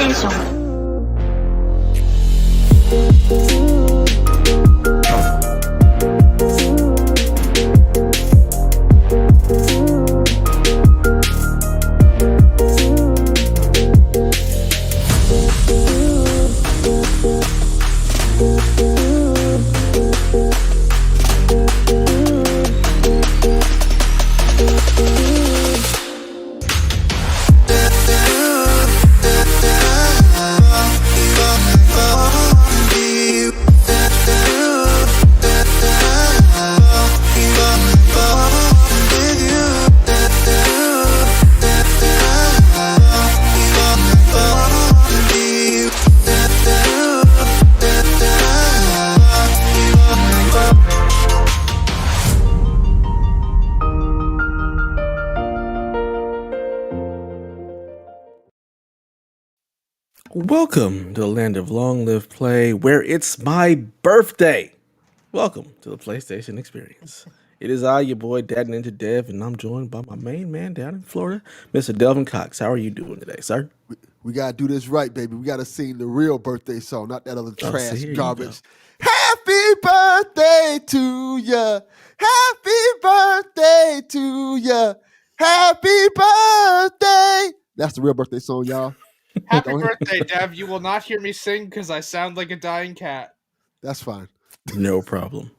PlayStation Welcome to the land of long live play, where it's my birthday. Welcome to the PlayStation experience. It is I, your boy, Dad Ninja Dev, and I'm joined by my main man down in Florida, Mr. Delvin Cox. How are you doing today, sir? We gotta do this right, baby. We gotta sing the real birthday song, not that other trash here you garbage. Happy birthday to ya! Happy birthday to ya! Happy birthday! That's the real birthday song, y'all. Happy birthday, Dev. You will not hear me sing because I sound like a dying cat. That's fine. No problem.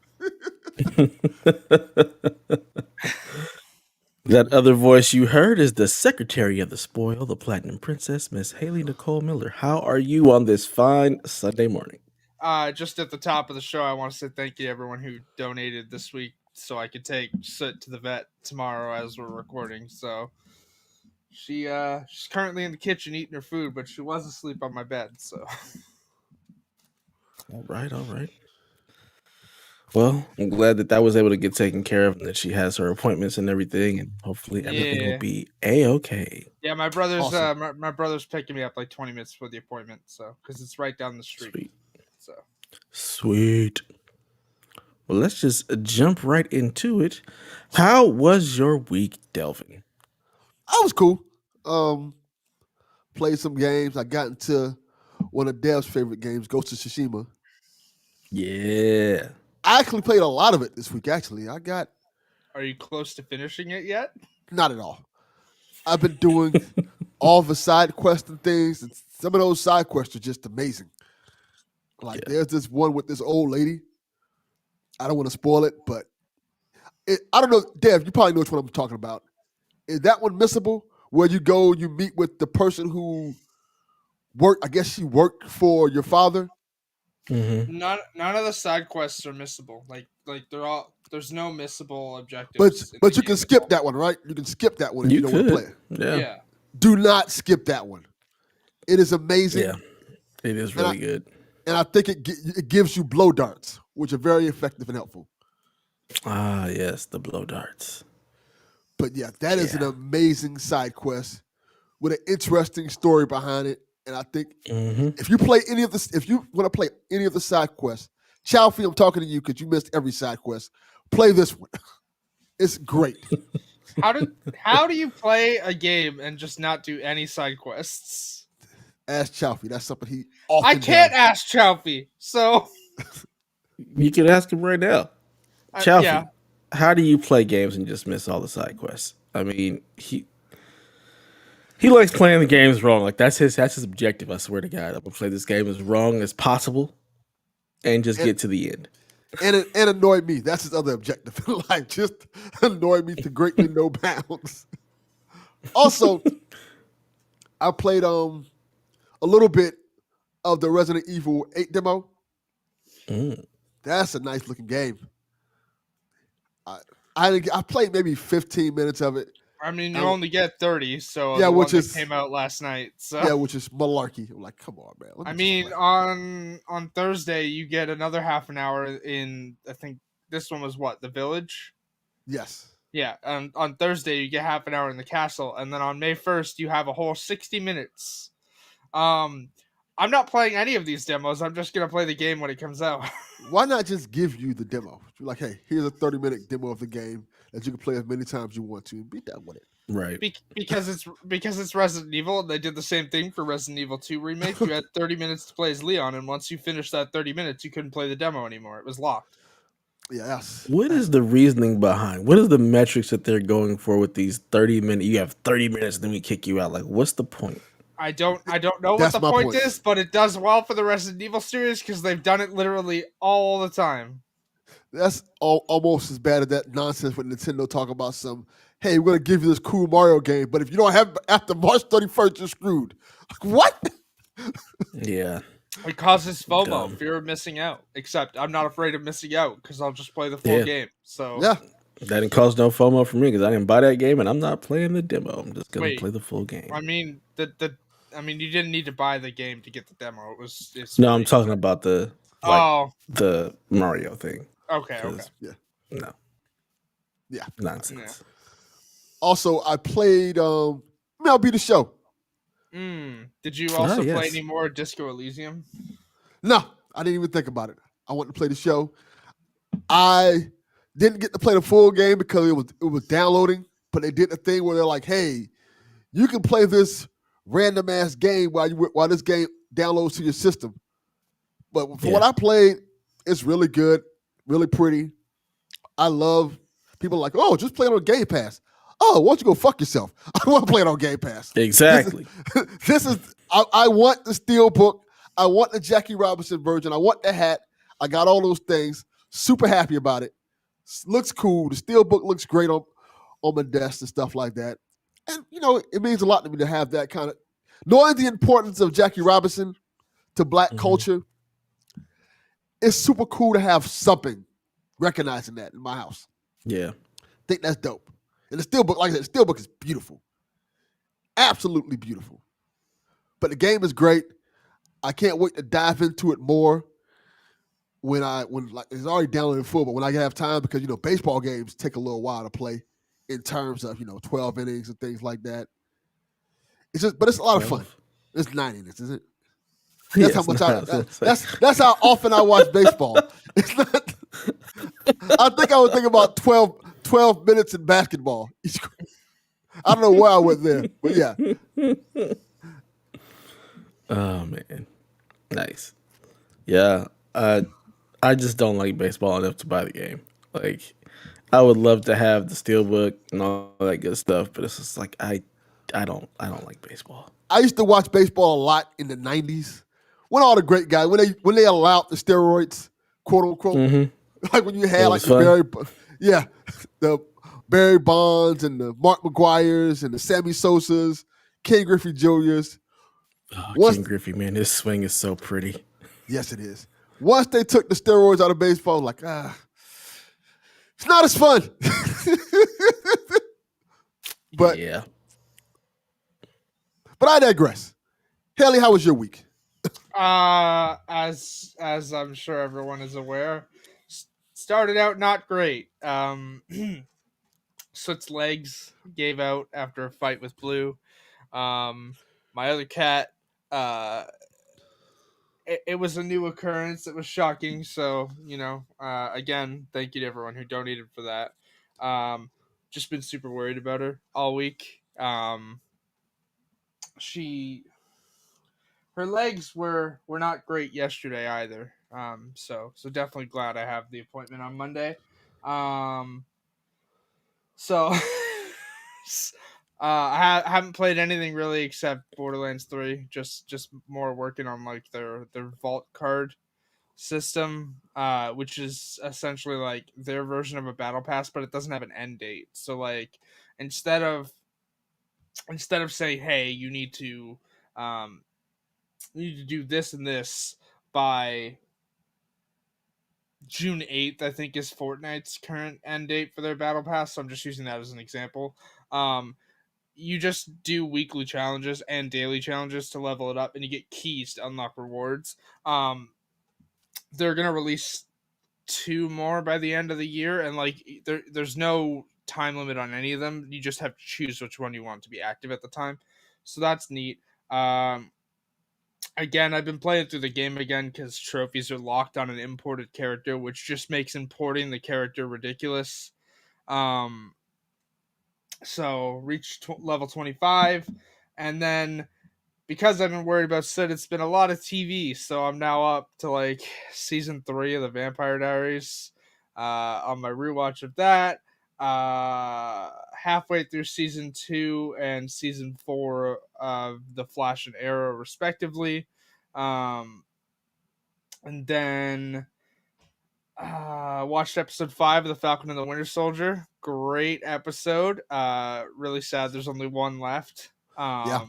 That other voice you heard is the Secretary of the Spoil, the Platinum Princess, Miss Haley Nicole Miller. How are you on this fine Sunday morning? Just at the top of the show, I want to say thank you to everyone who donated this week so I could take Soot to the vet tomorrow as we're recording. So she's currently in the kitchen eating her food, but she was asleep on my bed. So all right. Well, I'm glad that was able to get taken care of and that she has her appointments and everything, and hopefully everything will be A-okay. Yeah, my brother's Awesome. my brother's picking me up like 20 minutes before the appointment, so because it's right down the street. Sweet. Well, let's just jump right into it. How was your week, Delvin? I was cool. Played some games. I got into one of Dev's favorite games, Ghost of Tsushima. Yeah. I actually played a lot of it this week, actually. Are you close to finishing it yet? Not at all. I've been doing all the side quests and things, and some of those side quests are just amazing. Like, there's this one with this old lady. I don't want to spoil it, but I don't know. Dev, you probably know which one I'm talking about. Is that one missable? Where you go, you meet with the person who worked, I guess she worked for your father? Mm-hmm. None of the side quests are missable. Like they're all. There's no missable objectives. But you can skip that one, right? You can skip that one if you don't want to play it. Yeah. Do not skip that one. It is amazing. Yeah, it is really good. And I think it gives you blow darts, which are very effective and helpful. Ah, yes, the blow darts. But yeah, that is an amazing side quest with an interesting story behind it. And I think if you want to play any of the side quests, Chalfie, I'm talking to you because you missed every side quest. Play this one. It's great. How do you play a game and just not do any side quests? Ask Chalfie. That's something he often I can't does. ask Chalfie, so you can ask him right now. Chalfie, how do you play games and just miss all the side quests? I mean, he likes playing the games wrong. Like that's his objective. I swear to God, I'm gonna play this game as wrong as possible and just get to the end. And annoy me. That's his other objective in life. Just annoy me to greatly no bounds. Also, I played a little bit of the Resident Evil 8 demo. That's a nice looking game. I played maybe 15 minutes of it. I mean, you only get 30, so which came out last night. So yeah, which is malarkey. I'm like, come on, man. I mean, on Thursday you get another half an hour in. I think this one was The Village. Yes. Yeah, on Thursday you get half an hour in the castle, and then on May 1st you have a whole 60 minutes. I'm not playing any of these demos. I'm just gonna play the game when it comes out. Why not just give you the demo? You're like, hey, here's a 30-minute demo of the game that you can play as many times as you want to and be done with it. Right. Because it's Resident Evil, and they did the same thing for Resident Evil 2 remake. You had 30 minutes to play as Leon, and once you finished that 30 minutes, you couldn't play the demo anymore. It was locked. Yeah. What is the reasoning behind? What is the metrics that they're going for with these 30-minute? You have 30 minutes, then we kick you out. Like, what's the point? I don't know what the point is, but it does well for the Resident Evil series because they've done it literally all the time. That's almost as bad as that nonsense when Nintendo talk about some, hey, we're going to give you this cool Mario game, but if you don't have it after March 31st, you're screwed. Like, what? Yeah. It causes FOMO, fear of missing out. Except I'm not afraid of missing out because I'll just play the full game. So yeah. That didn't cause no FOMO for me because I didn't buy that game and I'm not playing the demo. I'm just going to play the full game. I mean, you didn't need to buy the game to get the demo. It's no, I'm talking about the Mario thing. Okay. Yeah. No. Yeah. Nonsense. Yeah. Also, I played MLB The Show. Did you also play any more Disco Elysium? No, I didn't even think about it. I wanted to play the show. I didn't get to play the full game because it was downloading, but they did the thing where they're like, hey, you can play this random ass game while this game downloads to your system. But for what I played, it's really good, really pretty. I love people like, oh, just play it on Game Pass. Oh, why don't you go fuck yourself? I don't want to play it on Game Pass. Exactly. I want the Steelbook. I want the Jackie Robinson version. I want the hat. I got all those things. Super happy about it. Looks cool. The Steelbook looks great on my desk and stuff like that. And, it means a lot to me to have that kind of, knowing the importance of Jackie Robinson to Black culture. It's super cool to have something recognizing that in my house. Yeah. I think that's dope. And the Steelbook, like I said, the Steelbook is beautiful. Absolutely beautiful. But the game is great. I can't wait to dive into it more when it's already downloaded full, but when I have time, because baseball games take a little while to play in terms of 12 innings and things like that. But it's a lot of fun. It's 9 innings, isn't it? That's how much that's how often I watch baseball. It's not. I think I was thinking about 12 minutes in basketball. I don't know where I went there, but yeah. Oh man, nice. Yeah, I just don't like baseball enough to buy the game. Like, I would love to have the Steelbook and all that good stuff, but it's just like I don't like baseball. I used to watch baseball a lot in the 90s. When all the great guys, when they allowed the steroids, quote unquote, like when you had like the Barry Bonds and the Mark McGuires and the Sammy Sosas, Ken Griffey Jr.'s. Ken Griffey, man, his swing is so pretty. Yes, it is. Once they took the steroids out of baseball, like, it's not as fun. But yeah. But I digress. Haley, how was your week? As I'm sure everyone is aware, started out not great. Soot's legs gave out after a fight with Blue. My other cat, it was a new occurrence. It was shocking. So, again, thank you to everyone who donated for that. Just been super worried about her all week. Her legs were not great yesterday either. So definitely glad I have the appointment on Monday. So I haven't played anything really except Borderlands 3. Just more working on like their vault card system, which is essentially like their version of a battle pass, but it doesn't have an end date. So like instead of saying, hey, you need to do this and this by June 8th, I think, is Fortnite's current end date for their battle pass. So I'm just using that as an example. You just do weekly challenges and daily challenges to level it up, and you get keys to unlock rewards. They're gonna release 2 more by the end of the year, and like there's no time limit on any of them. You just have to choose which one you want to be active at the time. So that's neat. Again, I've been playing through the game again because trophies are locked on an imported character, which just makes importing the character ridiculous. So reached level 25, and then because I've been worried about Sid, it's been a lot of TV. So I'm now up to like season 3 of the Vampire Diaries. On my rewatch of that, halfway through season 2 and season 4 of The Flash and Arrow, respectively. And then watched episode 5 of The Falcon and the Winter Soldier. Great episode. Really sad there's only one left. Yeah.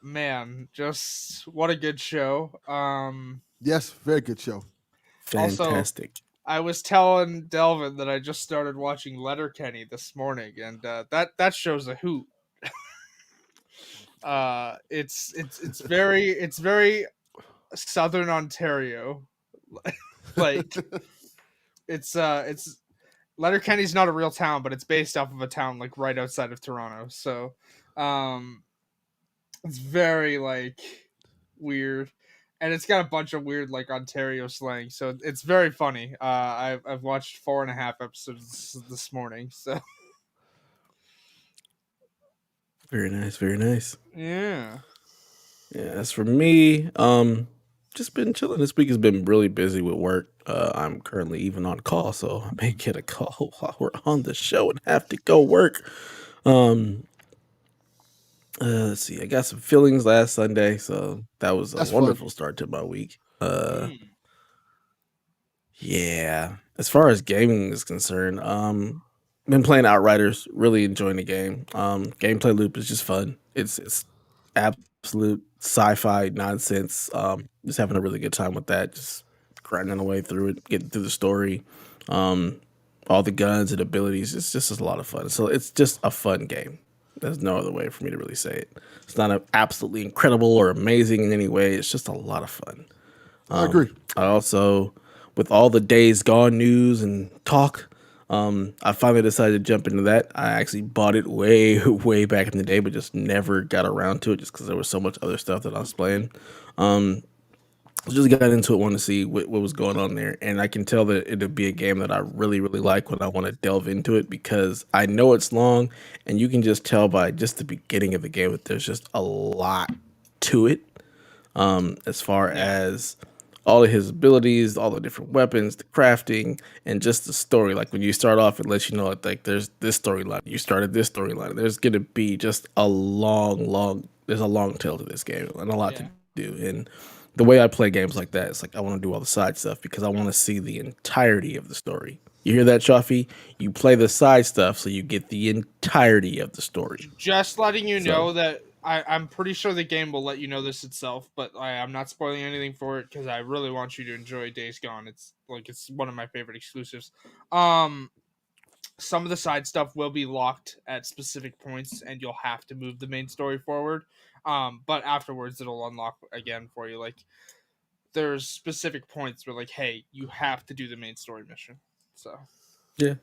Man, just what a good show. Yes, very good show. Fantastic. Also, I was telling Delvin that I just started watching Letterkenny this morning, and that show's a hoot. It's very Southern Ontario. Like it's Letterkenny's not a real town, but it's based off of a town like right outside of Toronto. So it's very like weird, and it's got a bunch of weird like Ontario slang. So it's very funny. I've watched 4.5 episodes this morning. So Very nice, very nice. yeah. As for me, just been chilling. This week has been really busy with work. I'm currently even on call, so I may get a call while we're on the show and have to go work. Let's see. I got some fillings last Sunday, so that was a wonderful start to my week. Yeah. As far as gaming is concerned, been playing Outriders, really enjoying the game. Gameplay loop is just fun. It's absolute sci-fi nonsense. Just having a really good time with that. Just grinding away through it, getting through the story. All the guns and abilities. It's just a lot of fun. So it's just a fun game. There's no other way for me to really say it. It's not absolutely incredible or amazing in any way. It's just a lot of fun. I agree. I also, with all the Days Gone news and talk, I finally decided to jump into that. I actually bought it way back in the day, but just never got around to it just because there was so much other stuff that I was playing. Just got into it, wanted to see what was going on there, and I can tell that it'll be a game that I really like when I want to delve into it, because I know it's long, and you can just tell by just the beginning of the game that there's just a lot to it, as far as all of his abilities, all the different weapons, the crafting, and just the story. Like when you start off, it lets you know like there's this storyline. You started this storyline. There's gonna be just a there's a long tail to this game and a lot to do. And the way I play games like that, it's like I want to do all the side stuff because I want to see the entirety of the story. You hear that, Chaffee? You play the side stuff so you get the entirety of the story. Just letting you know that I'm pretty sure the game will let you know this itself, but I'm not spoiling anything for it because I really want you to enjoy Days Gone. It's one of my favorite exclusives. Some of the side stuff will be locked at specific points, and you'll have to move the main story forward. But afterwards, it'll unlock again for you. Like there's specific points where, like, hey, you have to do the main story mission. So yeah.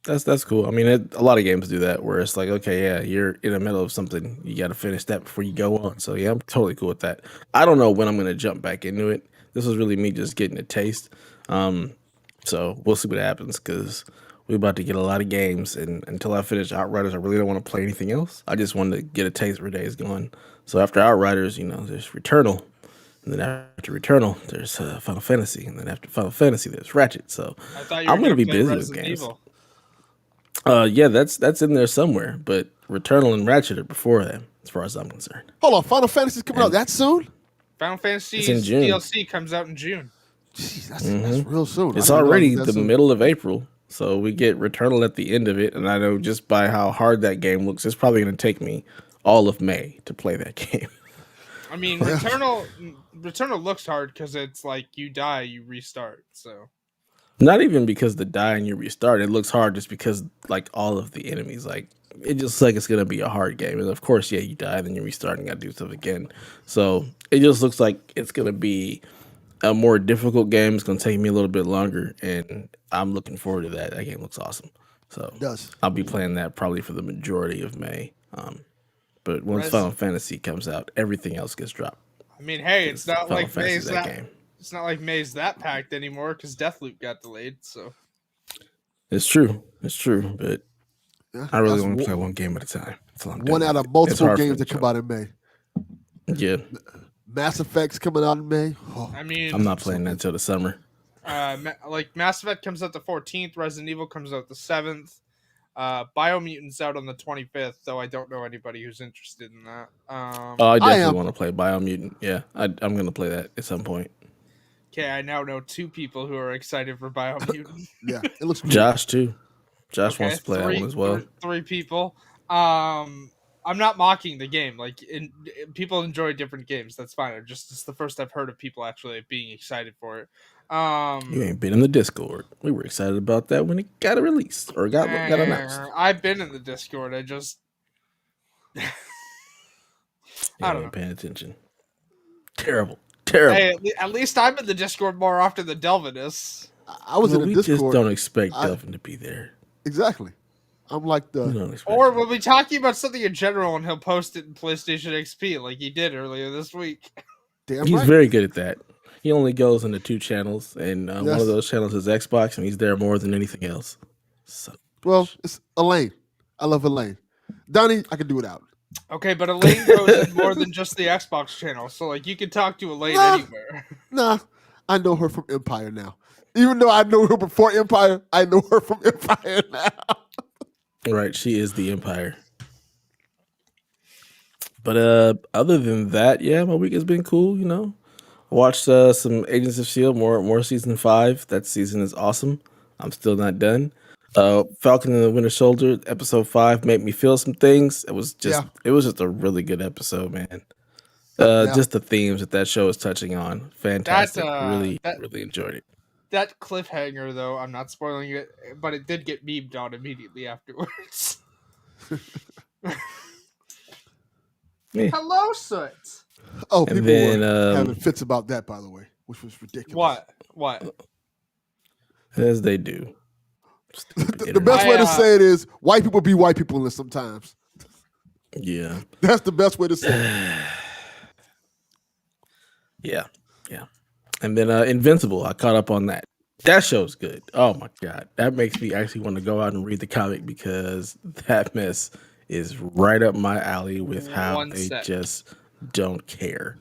That's cool. I mean, a lot of games do that where it's like, okay, yeah, you're in the middle of something, you got to finish that before you go on. So yeah, I'm totally cool with that. I don't know when I'm going to jump back into it. This was really me just getting a taste. So we'll see what happens because we're about to get a lot of games, and until I finish Outriders, I really don't want to play anything else. I just wanted to get a taste for Days Gone. So after Outriders, there's Returnal. And then after Returnal, there's Final Fantasy. And then after Final Fantasy, there's Ratchet. So I'm going to be busy with games. Evil. Yeah, that's in there somewhere, but Returnal and Ratchet are before them, as far as I'm concerned. Hold on, Final Fantasy's coming out that soon? Final Fantasy's DLC comes out in June. Jeez, that's real soon. It's already the middle of April, so we get Returnal at the end of it, and I know just by how hard that game looks, it's probably going to take me all of May to play that game. I mean, Returnal looks hard because it's like you die, you restart, so... Not even because the die and you restart. It looks hard just because, like, all of the enemies, like, it just looks like it's going to be a hard game. And, of course, yeah, you die, then you restart and got to do stuff again. So it just looks like it's going to be a more difficult game. It's going to take me a little bit longer, and I'm looking forward to that. That game looks awesome. So I'll be playing that probably for the majority of May. But once Final Fantasy comes out, everything else gets dropped. I mean, hey, it's not like May's that game. It's not like May's that packed anymore because Deathloop got delayed. So it's true, but Yeah, I really want to play one game at a time. That's all I'm doing. One out of multiple games that come out in May. Yeah. Mass Effect's coming out in May. Oh, I mean, I'm not playing that until the summer. Like Mass Effect comes out the 14th, Resident Evil comes out the 7th, Biomutant's out on the 25th, though I don't know anybody who's interested in that. I definitely want to play Biomutant. Yeah, I'm going to play that at some point. Okay, I now know 2 people who are excited for Biomutant. Yeah, it looks cool. Josh too. Josh wants to play that one as well. 3 people. I'm not mocking the game. Like, people enjoy different games. That's fine. It's the first I've heard of people actually being excited for it. You ain't been in the Discord. We were excited about that when it got released or got announced. I've been in the Discord. I just I don't know. Paying attention. Terrible. Hey, at least I'm in the Discord more often than Delvin is. I was in the Discord. We just don't expect Delvin to be there. Exactly. I'm like or we'll be talking about something in general and he'll post it in PlayStation XP like he did earlier this week. He's very good at that. He only goes into 2 channels, and one of those channels is Xbox, and he's there more than anything else. Well, it's Elaine. I love Elaine. Donnie, I can do without. Okay, but Elaine goes in more than just the Xbox channel, so like you can talk to Elaine anywhere. Nah, I know her from Empire now. Even though I know her before Empire, I know her from Empire now. Right, she is the Empire. But other than that, yeah, my week has been cool. You know, I watched some Agents of S.H.I.E.L.D. more season 5. That season is awesome. I'm still not done. Falcon and the Winter Soldier episode 5 made me feel some things. It was just a really good episode, man. Just the themes that show is touching on, fantastic. Really enjoyed it. That cliffhanger, though, I'm not spoiling it, but it did get memed on immediately afterwards. Hello, Soot. Oh, people were having fits about that, by the way, which was ridiculous. What? As they do. The best way to say it is white people be white people sometimes. Yeah. That's the best way to say it. Yeah. And then Invincible, I caught up on that. That show's good. Oh my God. That makes me actually want to go out and read the comic because that mess is right up my alley with how they just don't care.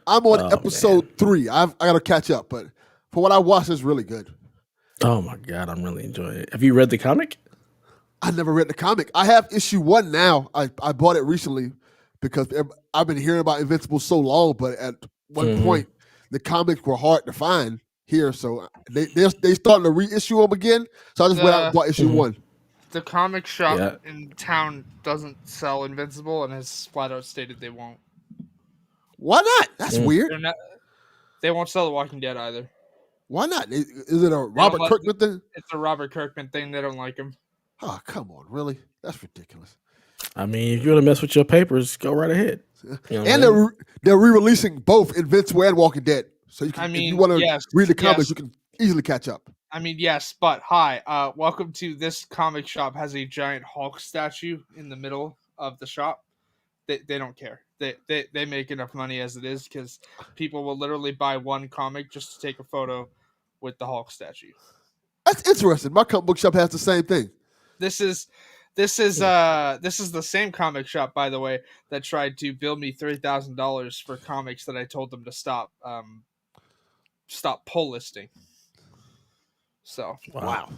I'm on episode 3. I got to catch up, but for what I watched, it's really good. Oh my God, I'm really enjoying it. Have you read the comic? I never read the comic. I have issue 1 now. I bought it recently because I've been hearing about Invincible so long, but at one point, the comics were hard to find here, so they starting to reissue them again. So I just went out and bought issue 1. The comic shop in town doesn't sell Invincible and has flat out stated they won't. Why not? That's weird. They won't sell The Walking Dead either. Why not? Is it a Robert Kirkman thing? It's a Robert Kirkman thing. They don't like him. Oh, come on. Really? That's ridiculous. I mean, if you want to mess with your papers, go right ahead. You know, and they're re-releasing both Invincible and Walking Dead. So you can, if you want to read the comics, you can easily catch up. I mean, yes, but hi. Welcome to this comic shop has a giant Hulk statue in the middle of the shop. They don't care. They make enough money as it is because people will literally buy one comic just to take a photo with the Hulk statue. That's interesting. My comic book shop has the same thing. This is the same comic shop, by the way, that tried to bill me $3,000 for comics that I told them to stop pull listing. So wow.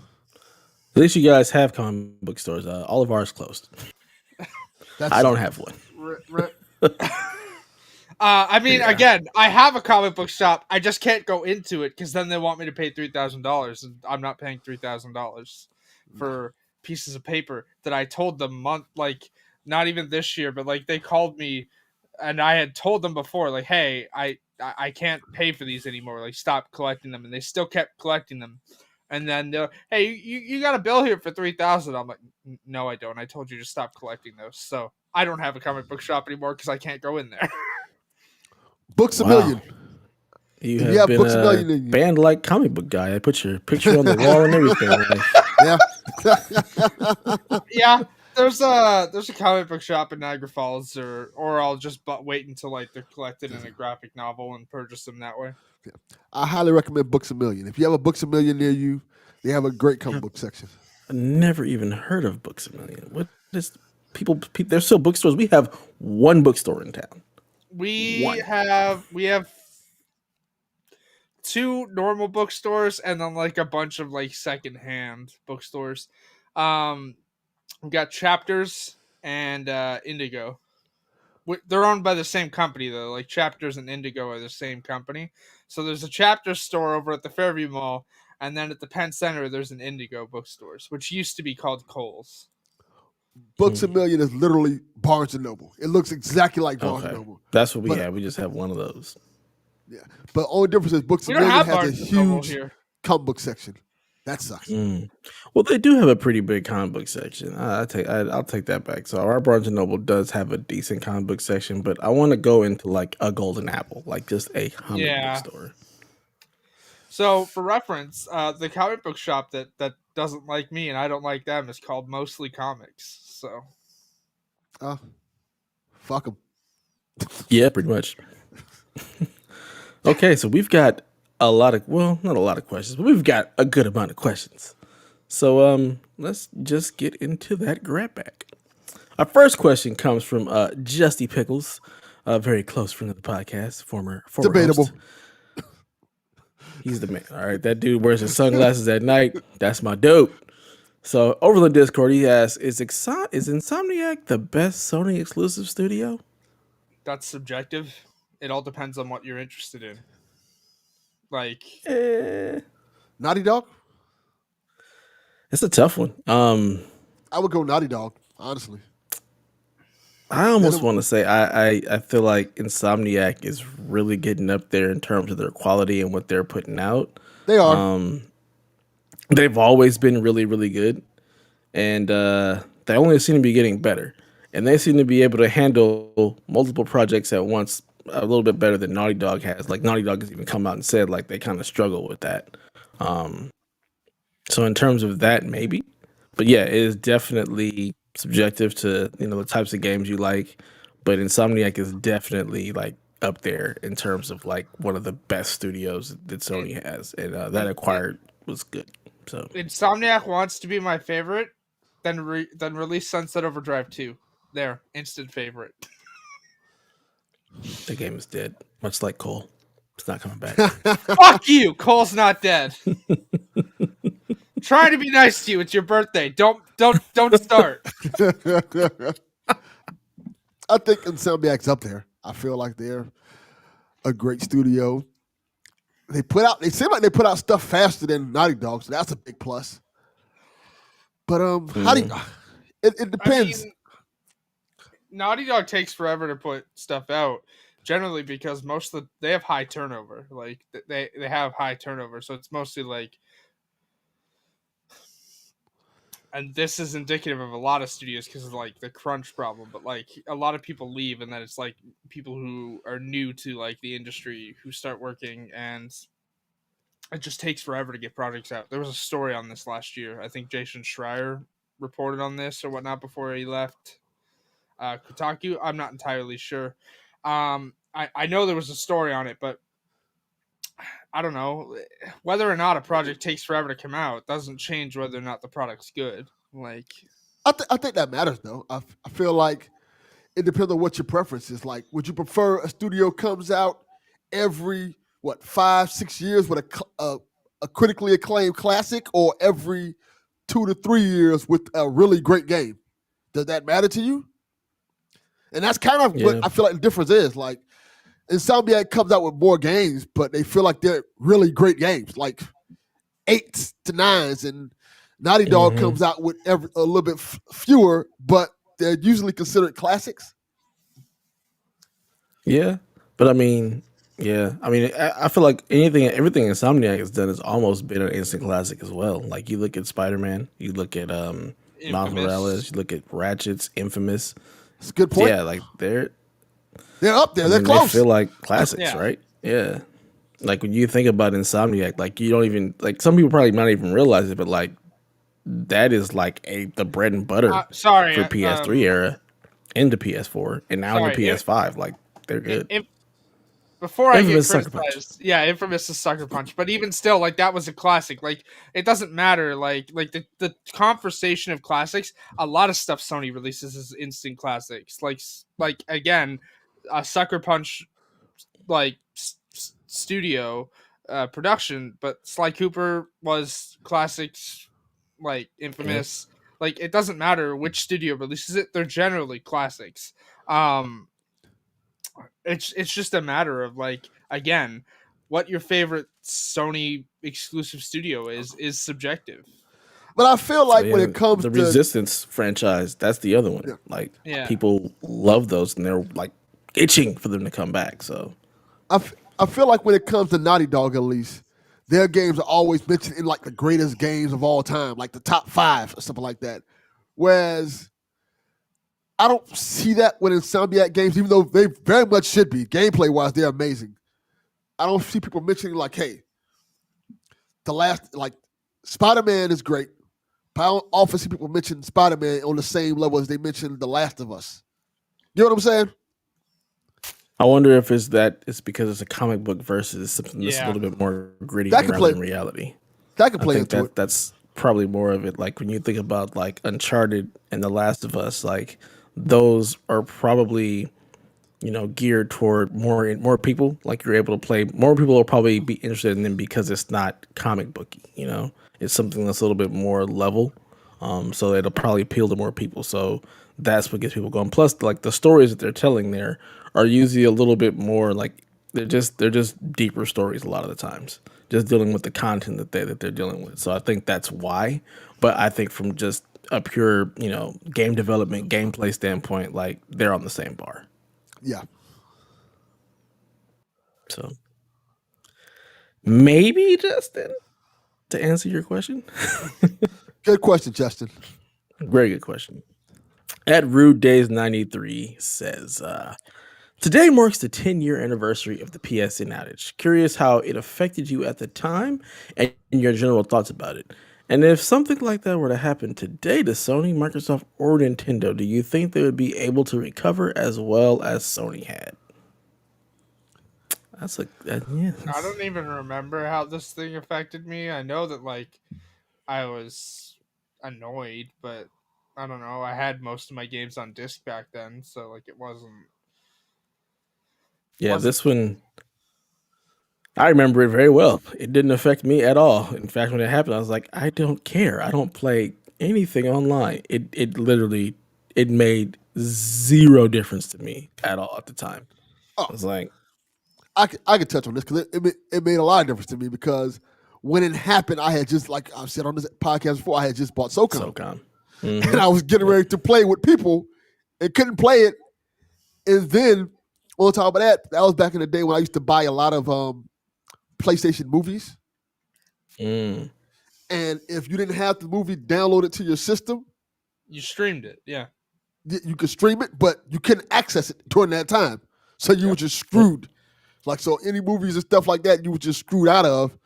At least you guys have comic book stores. All of ours closed. I don't have one. I mean, again, I have a comic book shop. I just can't go into it because then they want me to pay $3,000, and I'm not paying $3,000 for pieces of paper that I told them not even this year, but like they called me, and I had told them before, like, hey, I can't pay for these anymore. Like, stop collecting them, and they still kept collecting them. And then they're, hey, you got a bill here for $3,000. I'm like, no, I don't. I told you to stop collecting those. So I don't have a comic book shop anymore because I can't go in there. Books a million. You have been Books a million banned like comic book guy. I put your picture on the wall and everything. Yeah. Yeah. There's a comic book shop in Niagara Falls, or I'll just wait until like they're collected in a graphic novel and purchase them that way. I highly recommend Books a Million. If you have a Books a Million near you, they have a great comic book section. I never even heard of Books a Million. What is people? There's still bookstores. We have one bookstore in town. We have 2 normal bookstores and then like a bunch of like secondhand bookstores. We got Chapters and Indigo. They're owned by the same company though. Like Chapters and Indigo are the same company. So there's a Chapters store over at the Fairview Mall, and then at the Penn Center there's an Indigo bookstores, which used to be called Kohl's. Books a Million is literally Barnes and Noble. It looks exactly like Barnes and Noble. That's what we have. We just have one of those. Yeah, but the only difference is Books a Million has a huge comic book section. That sucks. Well, they do have a pretty big comic book section. I'll take that back. So our Barnes and Noble does have a decent comic book section, but I want to go into like a Golden Apple, like just a comic book store. So for reference, the comic book shop that doesn't like me and I don't like them is called Mostly Comics. So, fuck them. Yeah, pretty much. Okay, so we've got a lot of, well, not a lot of questions, but we've got a good amount of questions. So let's just get into that grab bag. Our first question comes from Justy Pickles, a very close friend of the podcast, former debatable host. He's the man. All right, that dude wears his sunglasses at night. That's my dude. So over the Discord, he asks, is Insomniac the best Sony exclusive studio? That's subjective. It all depends on what you're interested in. Like Naughty Dog? It's a tough one. I would go Naughty Dog, honestly. I almost want to say I feel like Insomniac is really getting up there in terms of their quality and what they're putting out. They are. They've always been really, really good. And they only seem to be getting better. And they seem to be able to handle multiple projects at once a little bit better than Naughty Dog has. Like Naughty Dog has even come out and said like they kind of struggle with that. So in terms of that, maybe. But yeah, it is definitely subjective to, the types of games you like. But Insomniac is definitely like up there in terms of like one of the best studios that Sony has. And that acquired was good. So Insomniac wants to be my favorite, then release Sunset Overdrive 2. There, instant favorite. The game is dead, much like Cole. It's not coming back. Fuck you! Cole's not dead. Trying to be nice to you. It's your birthday. Don't start. I think Insomniac's up there. I feel like they're a great studio. They seem like they put out stuff faster than Naughty Dog, so that's a big plus. But how do you? It depends. I mean, Naughty Dog takes forever to put stuff out, generally because they have high turnover. Like they have high turnover, so it's mostly like. And this is indicative of a lot of studios because of like the crunch problem, but like a lot of people leave, and then it's like people who are new to like the industry who start working, and it just takes forever to get projects out. There was a story on this last year. I think Jason Schreier reported on this or whatnot before he left Kotaku. I'm not entirely sure. I know there was a story on it, but I don't know whether or not a project takes forever to come out doesn't change whether or not the product's good. Like, I think that matters though. I feel like it depends on what your preference is. Like, would you prefer a studio comes out every 5-6 years with a critically acclaimed classic, or every 2 to 3 years with a really great game? Does that matter to you? And that's kind of what I feel like the difference is. Like, Insomniac comes out with more games, but they feel like they're really great games, like 8s to 9s, and Naughty Dog comes out with a little bit fewer, but they're usually considered classics. Yeah, but I mean, I feel like everything Insomniac has done has almost been an instant classic as well. Like you look at Spider-Man, you look at Miles Morales, you look at Ratchet's Infamous. That's a good point. Yeah, like they're up there. They're close. They feel like classics, right? Yeah. Like when you think about Insomniac, like you don't even like some people probably might even realize it, but like that is like the bread and butter for PS3 era into PS4 and now into PS5. Like they're good. before I get Infamous Sucker Punch. criticized, yeah, Infamous is Sucker Punch, but even still, like that was a classic. Like it doesn't matter. Like the conversation of classics. A lot of stuff Sony releases is instant classics. Like again, Sucker Punch, like studio production, but Sly Cooper was classics, like Infamous. Like it doesn't matter which studio releases it; they're generally classics. Um, it's just a matter of like again what your favorite Sony exclusive studio is subjective. But I feel like when it comes the to Resistance franchise, that's the other one. Yeah. Like Yeah. people love those, and they're like itching for them to come back. So I feel like when it comes to Naughty Dog, at least their games are always mentioned in like the greatest games of all time, like the top 5 or something like that. Whereas I don't see that with Insomniac games, even though they very much should be. Gameplay wise, they're amazing. I don't see people mentioning like, hey, the last like Spider-Man is great. But I don't often see people mention Spider-Man on the same level as they mentioned The Last of Us. You know what I'm saying? I wonder if it's because it's a comic book versus something that's a little bit more gritty That could rather play- than reality. That can I play think into it. that's probably more of it. Like when you think about like Uncharted and The Last of Us, like those are probably geared toward more people. Like you're able to play more people will probably be interested in them because it's not comic booky. It's something that's a little bit more level. So it'll probably appeal to more people. So that's what gets people going. Plus, like the stories that they're telling there are usually a little bit more like they're just deeper stories a lot of the times. Just dealing with the content that they're dealing with. So I think that's why. But I think from just a pure game development gameplay standpoint, like they're on the same bar. Yeah. So maybe Justin, to answer your question. Good question, Justin. Very good question. At Rude Days 93 says, today marks the 10-year anniversary of the PSN outage. Curious how it affected you at the time and your general thoughts about it. And if something like that were to happen today to Sony, Microsoft, or Nintendo, do you think they would be able to recover as well as Sony had? I don't even remember how this thing affected me. I know that like I was annoyed, but I don't know. I had most of my games on disc back then, so like it wasn't. Yeah, this one, I remember it very well. It didn't affect me at all. In fact, when it happened, I was like, I don't care. I don't play anything online. It literally, it made zero difference to me at all at the time. I was like, I could touch on this because it made a lot of difference to me because when it happened, I had just, like I've said on this podcast before, I had just bought SOCOM. Mm-hmm. And I was getting ready to play with people and couldn't play it. And then on top of that was back in the day when I used to buy a lot of PlayStation movies. Mm. And if you didn't have the movie downloaded to your system, you streamed it. Yeah, you could stream it, but you couldn't access it during that time. So you were just screwed. Like, so any movies and stuff like that, you were just screwed out of.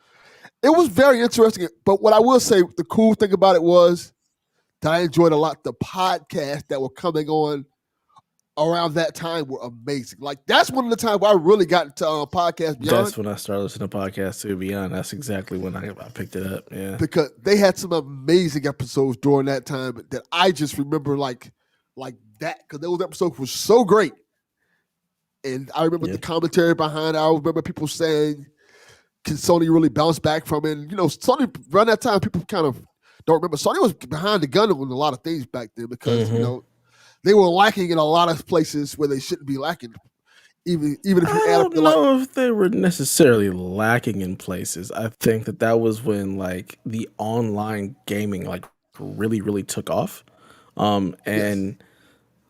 It was very interesting. But what I will say, the cool thing about it was that I enjoyed a lot the podcasts that were coming on around that time were amazing. Like, that's one of the times where I really got into podcasts Beyond. That's when I started listening to podcasts too, Beyond. That's exactly when I picked it up. Yeah. Because they had some amazing episodes during that time that I just remember like that, because those episodes were so great. And I remember the commentary behind it. I remember people saying, can Sony really bounce back from it? And, Sony, around that time, people kind of don't remember. Sony was behind the gun on a lot of things back then because, they were lacking in a lot of places where they shouldn't be lacking. Even if you add up I don't know if they were necessarily lacking in places. I think that was when like the online gaming like really, really took off. And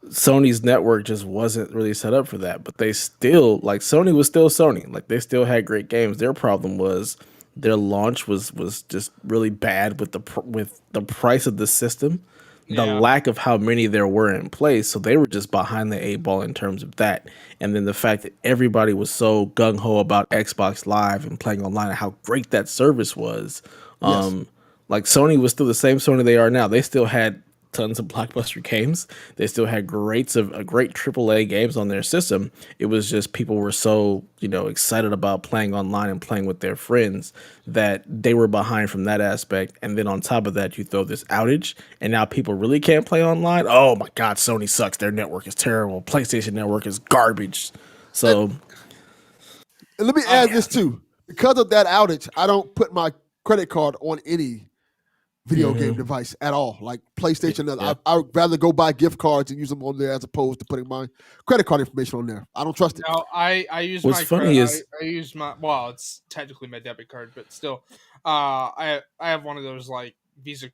Sony's network just wasn't really set up for that, but they still Sony was still Sony. Like they still had great games. Their problem was their launch was just really bad with the price of the system, the lack of how many there were in place. So they were just behind the 8 ball in terms of that. And then the fact that everybody was so gung ho about Xbox Live and playing online and how great that service was. Like Sony was still the same Sony they are now. They still had tons of blockbuster games. They still had great AAA games on their system. It was just people were so, excited about playing online and playing with their friends that they were behind from that aspect. And then on top of that, you throw this outage, and now people really can't play online. Oh my God, Sony sucks. Their network is terrible. PlayStation network is garbage. So, and let me add this too. Because of that outage, I don't put my credit card on any video game device at all. Like PlayStation, I would rather go buy gift cards and use them on there as opposed to putting my credit card information on there. I don't trust it. No, I use What's my funny is I use my it's technically my debit card, but still, I have one of those like Visa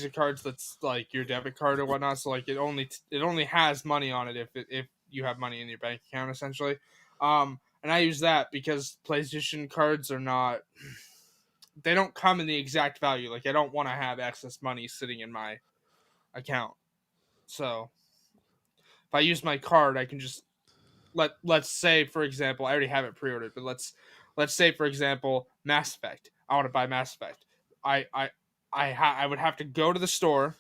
cards that's like your debit card or whatnot. So like it only has money on it if you have money in your bank account essentially. And I use that because PlayStation cards are not. They don't come in the exact value. Like I don't want to have excess money sitting in my account. So if I use my card, I can just let's say for example, I already have it pre-ordered, but let's say for example, Mass Effect. I want to buy Mass Effect. I would have to go to the store,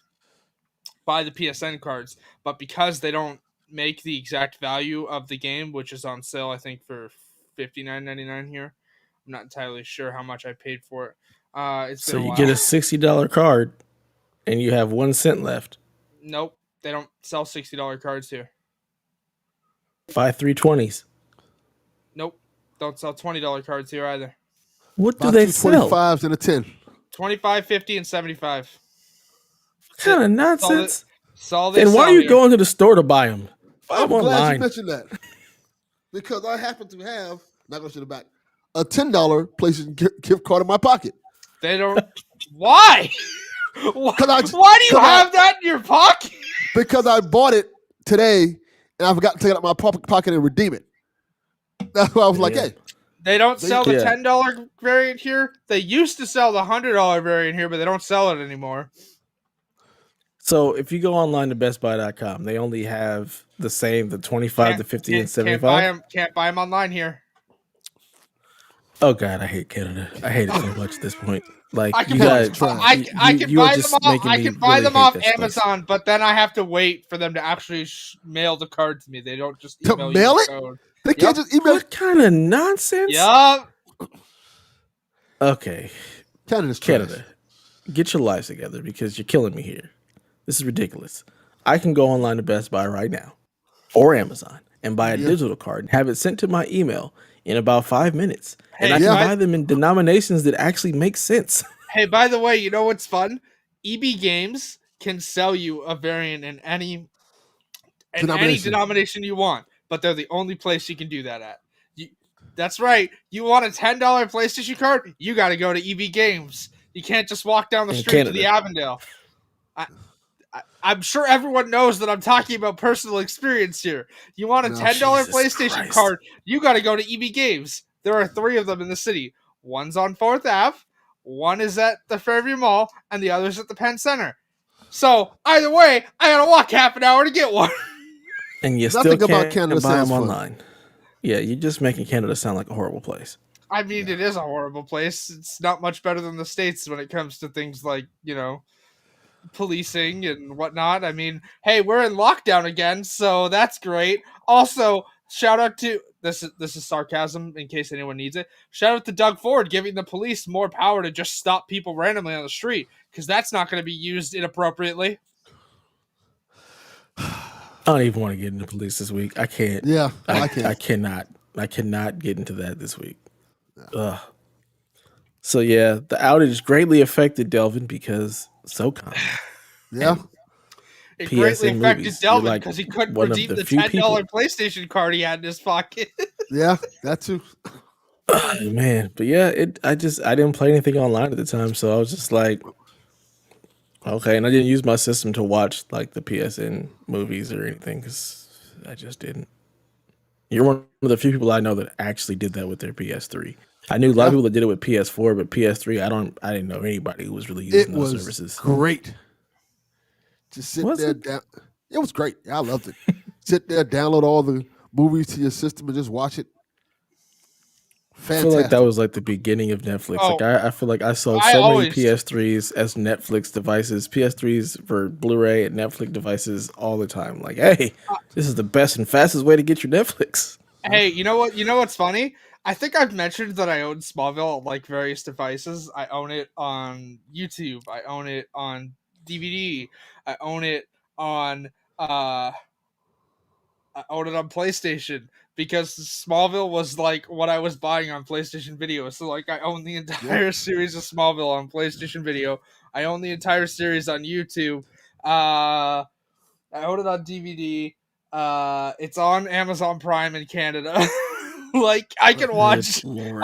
buy the PSN cards, but because they don't make the exact value of the game, which is on sale, I think for $59.99 here. I'm not entirely sure how much I paid for it. It's so been a you while. get a $60 card, and you have 1 cent left. Nope, they don't sell $60 cards here. Buy 320s. Nope, don't sell $20 cards here either. What do they sell? 25s and a 10. 25, 50, and 75. What kind of nonsense? Then why are you going to the store to buy them? I'm glad you mentioned that. Because I happen to have, not going to the back, a $10 PlayStation gift card in my pocket. They don't. Why? Why do you have that in your pocket? Because I bought it today and I forgot to take it out of my pocket and redeem it. That's why I was like, hey. They don't sell the $10 variant here. They used to sell the $100 variant here, but they don't sell it anymore. So if you go online to bestbuy.com, they only have the 25, the 50, and 75. Can't buy them online here. Oh God, I hate Canada. I hate it so much at this point. Like I can you guys, I can buy them off Amazon, place. but then I have to wait for them to actually mail the card to me. They don't just email mail you it. the code. They can't just email. What kind of nonsense? Yup. Okay, Canada, get your lives together because you're killing me here. This is ridiculous. I can go online to Best Buy right now or Amazon and buy a digital card and have it sent to my email in about 5 minutes. And I can buy them in denominations that actually make sense. Hey, by the way, you know what's fun? EB Games can sell you a variant in any denomination you want, but they're the only place you can do that at. That's right. You want a $10 PlayStation card? You got to go to EB Games. You can't just walk down the street to the Avondale. I'm sure everyone knows that I'm talking about personal experience here. You want a $10 PlayStation card? You got to go to EB Games. There are 3 of them in the city. One's on 4th Ave, one is at the Fairview Mall, and the other's at the Penn Center. So either way, I got to walk half an hour to get one. And you still can't buy them online. Yeah, you're just making Canada sound like a horrible place. I mean, it is a horrible place. It's not much better than the States when it comes to things like, policing and whatnot. I mean, hey, we're in lockdown again, so that's great. Also, shout out to this is sarcasm in case anyone needs it. Shout out to Doug Ford giving the police more power to just stop people randomly on the street, because that's not going to be used inappropriately. I don't even want to get into police this week. I can't. Yeah, I can't. I cannot get into that this week. Ugh. So yeah, the outage greatly affected Delvin because SOCON. Yeah. It greatly affected Delvin because he couldn't redeem the $10 PlayStation card he had in his pocket. Yeah, that too. Man, but yeah, I didn't play anything online at the time, so I was just like, okay, and I didn't use my system to watch like the PSN movies or anything because I just didn't. You're one of the few people I know that actually did that with their PS3. I knew a lot of people that did it with PS4, but PS3, I didn't know anybody who was really using those services. Great. Just sit there. It was great. I loved it. Sit there, download all the movies to your system, and just watch it. I feel like that Fantastic. was like the beginning of Netflix. Oh, Like I feel like I sold I so many always PS3s as Netflix devices, PS3s for Blu-ray and Netflix devices all the time. Like, hey, this is the best and fastest way to get your Netflix. Hey, you know what? You know what's funny? I think I've mentioned that I own Smallville on like various devices. I own it on YouTube. I own it on DVD. I own it on uh I own it on PlayStation because Smallville was like what I was buying on PlayStation Video. So like I own the entire series of Smallville on PlayStation Video. I own the entire series on YouTube. I own it on DVD. It's on Amazon Prime in Canada. Like I can Good watch Lord.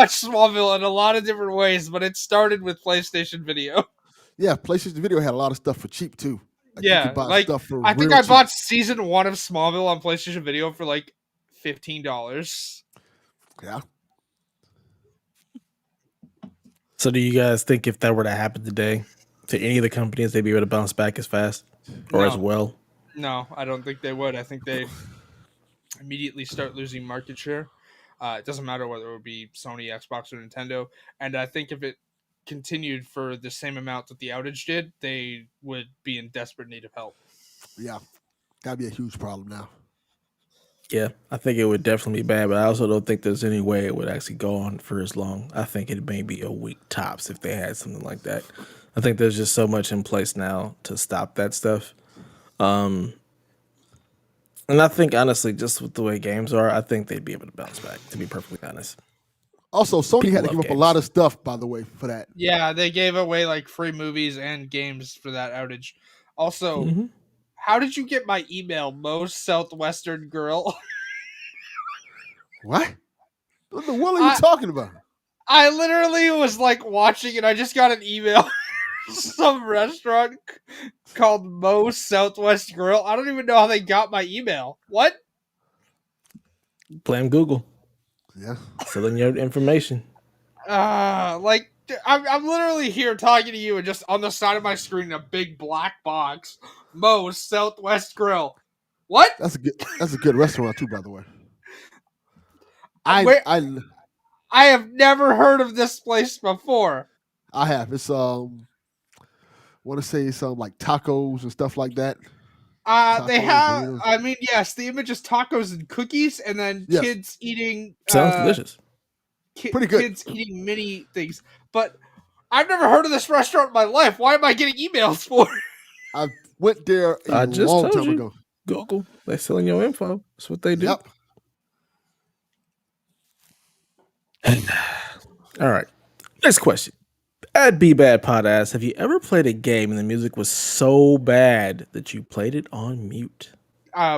Smallville in a lot of different ways, but it started with PlayStation Video. Yeah, PlayStation Video had a lot of stuff for cheap too. Like you could Yeah, buy like stuff for I think real I cheap. bought season 1 of Smallville on PlayStation Video for like $15. Yeah. So do you guys think if that were to happen today to any of the companies, they'd be able to bounce back as fast or as No, well? no, I don't think they would. I think they'd immediately start losing market share. It doesn't matter whether it would be Sony, Xbox, or Nintendo. And I think if it continued for the same amount that the outage did, they would be in desperate need of help. Yeah. That'd be a huge problem now. Yeah, I think it would definitely be bad, but I also don't think there's any way it would actually go on for as long. I think it may be a week tops if they had something like that. I think there's just so much in place now to stop that stuff. And I think honestly, just with the way games are, I think they'd be able to bounce back. To be perfectly honest, Also, Sony people had to love give up a games. lot of stuff, by the way, for that. Yeah, they gave away like free movies and games for that outage. Also, Mm-hmm. how did you get my email, most Southwestern girl? What? What the hell are you talking about? I literally was like watching and I just got an email. Some restaurant called Moe's Southwest Grill. I don't even know how they got my email. What? Blame Google. Yeah. Selling your information. Like I'm literally here talking to you, and just on the side of my screen, a big black box, Moe's Southwest Grill. What? That's a good restaurant too, by the way. Where? I I have never heard of this place before. I have. It's want to say some like tacos and stuff like that. They Tacos, have. burritos. I mean, yes, the image is tacos and cookies, and then Yes. kids eating. Sounds delicious. Pretty good. Kids eating mini things, but I've never heard of this restaurant in my life. Why am I getting emails for? I went there I a just long told time you. ago. Google. They're selling your info. That's what they do. Yep. All right. Next question. At Be Bad Pod asks, have you ever played a game and the music was so bad that you played it on mute?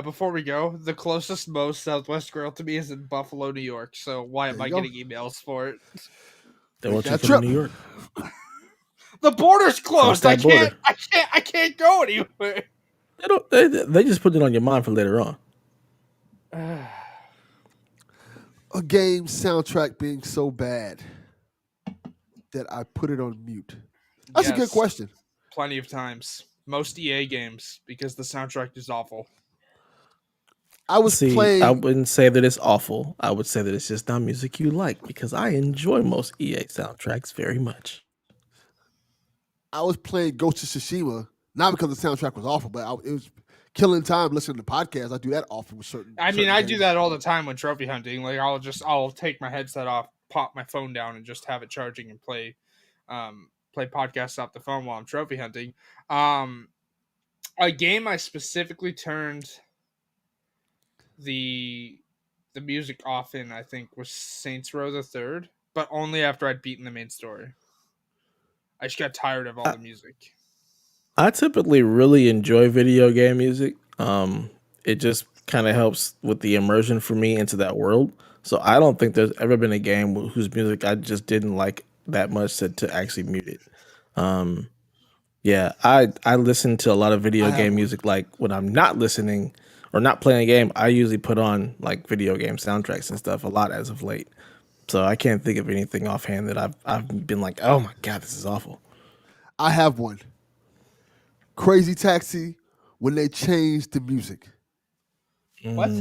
Before we go, the closest most Southwest Grill to me is in Buffalo, New York. So why am I getting emails for it? They want you that to come to trip. New York. The border's closed. that border. I can't go anywhere. They just put it on your mind for later on. A game soundtrack being so bad that I put it on mute. That's a good Yes, question. Plenty of times. Most EA games because the soundtrack is awful. I was playing. I wouldn't say that it's awful. I would say that it's just not music you like because I enjoy most EA soundtracks very much. I was playing Ghost of Tsushima, not because the soundtrack was awful, but it was killing time listening to podcasts. I do that often with certain. I mean, certain I games. do that all the time when trophy hunting. Like I'll take my headset off, pop my phone down, and just have it charging and play podcasts off the phone while I'm trophy hunting. A game I specifically turned the music off in, I think, was Saints Row the Third, but only after I'd beaten the main story. I just got tired of all the music. I typically really enjoy video game music. It just kind of helps with the immersion for me into that world. So I don't think there's ever been a game whose music I just didn't like that much to actually mute it. Yeah, I listen to a lot of video game music. Like when I'm not listening or not playing a game, I usually put on like video game soundtracks and stuff a lot as of late. So I can't think of anything offhand that I've been like, oh my god, this is awful. I have one. Crazy Taxi when they changed the music. What?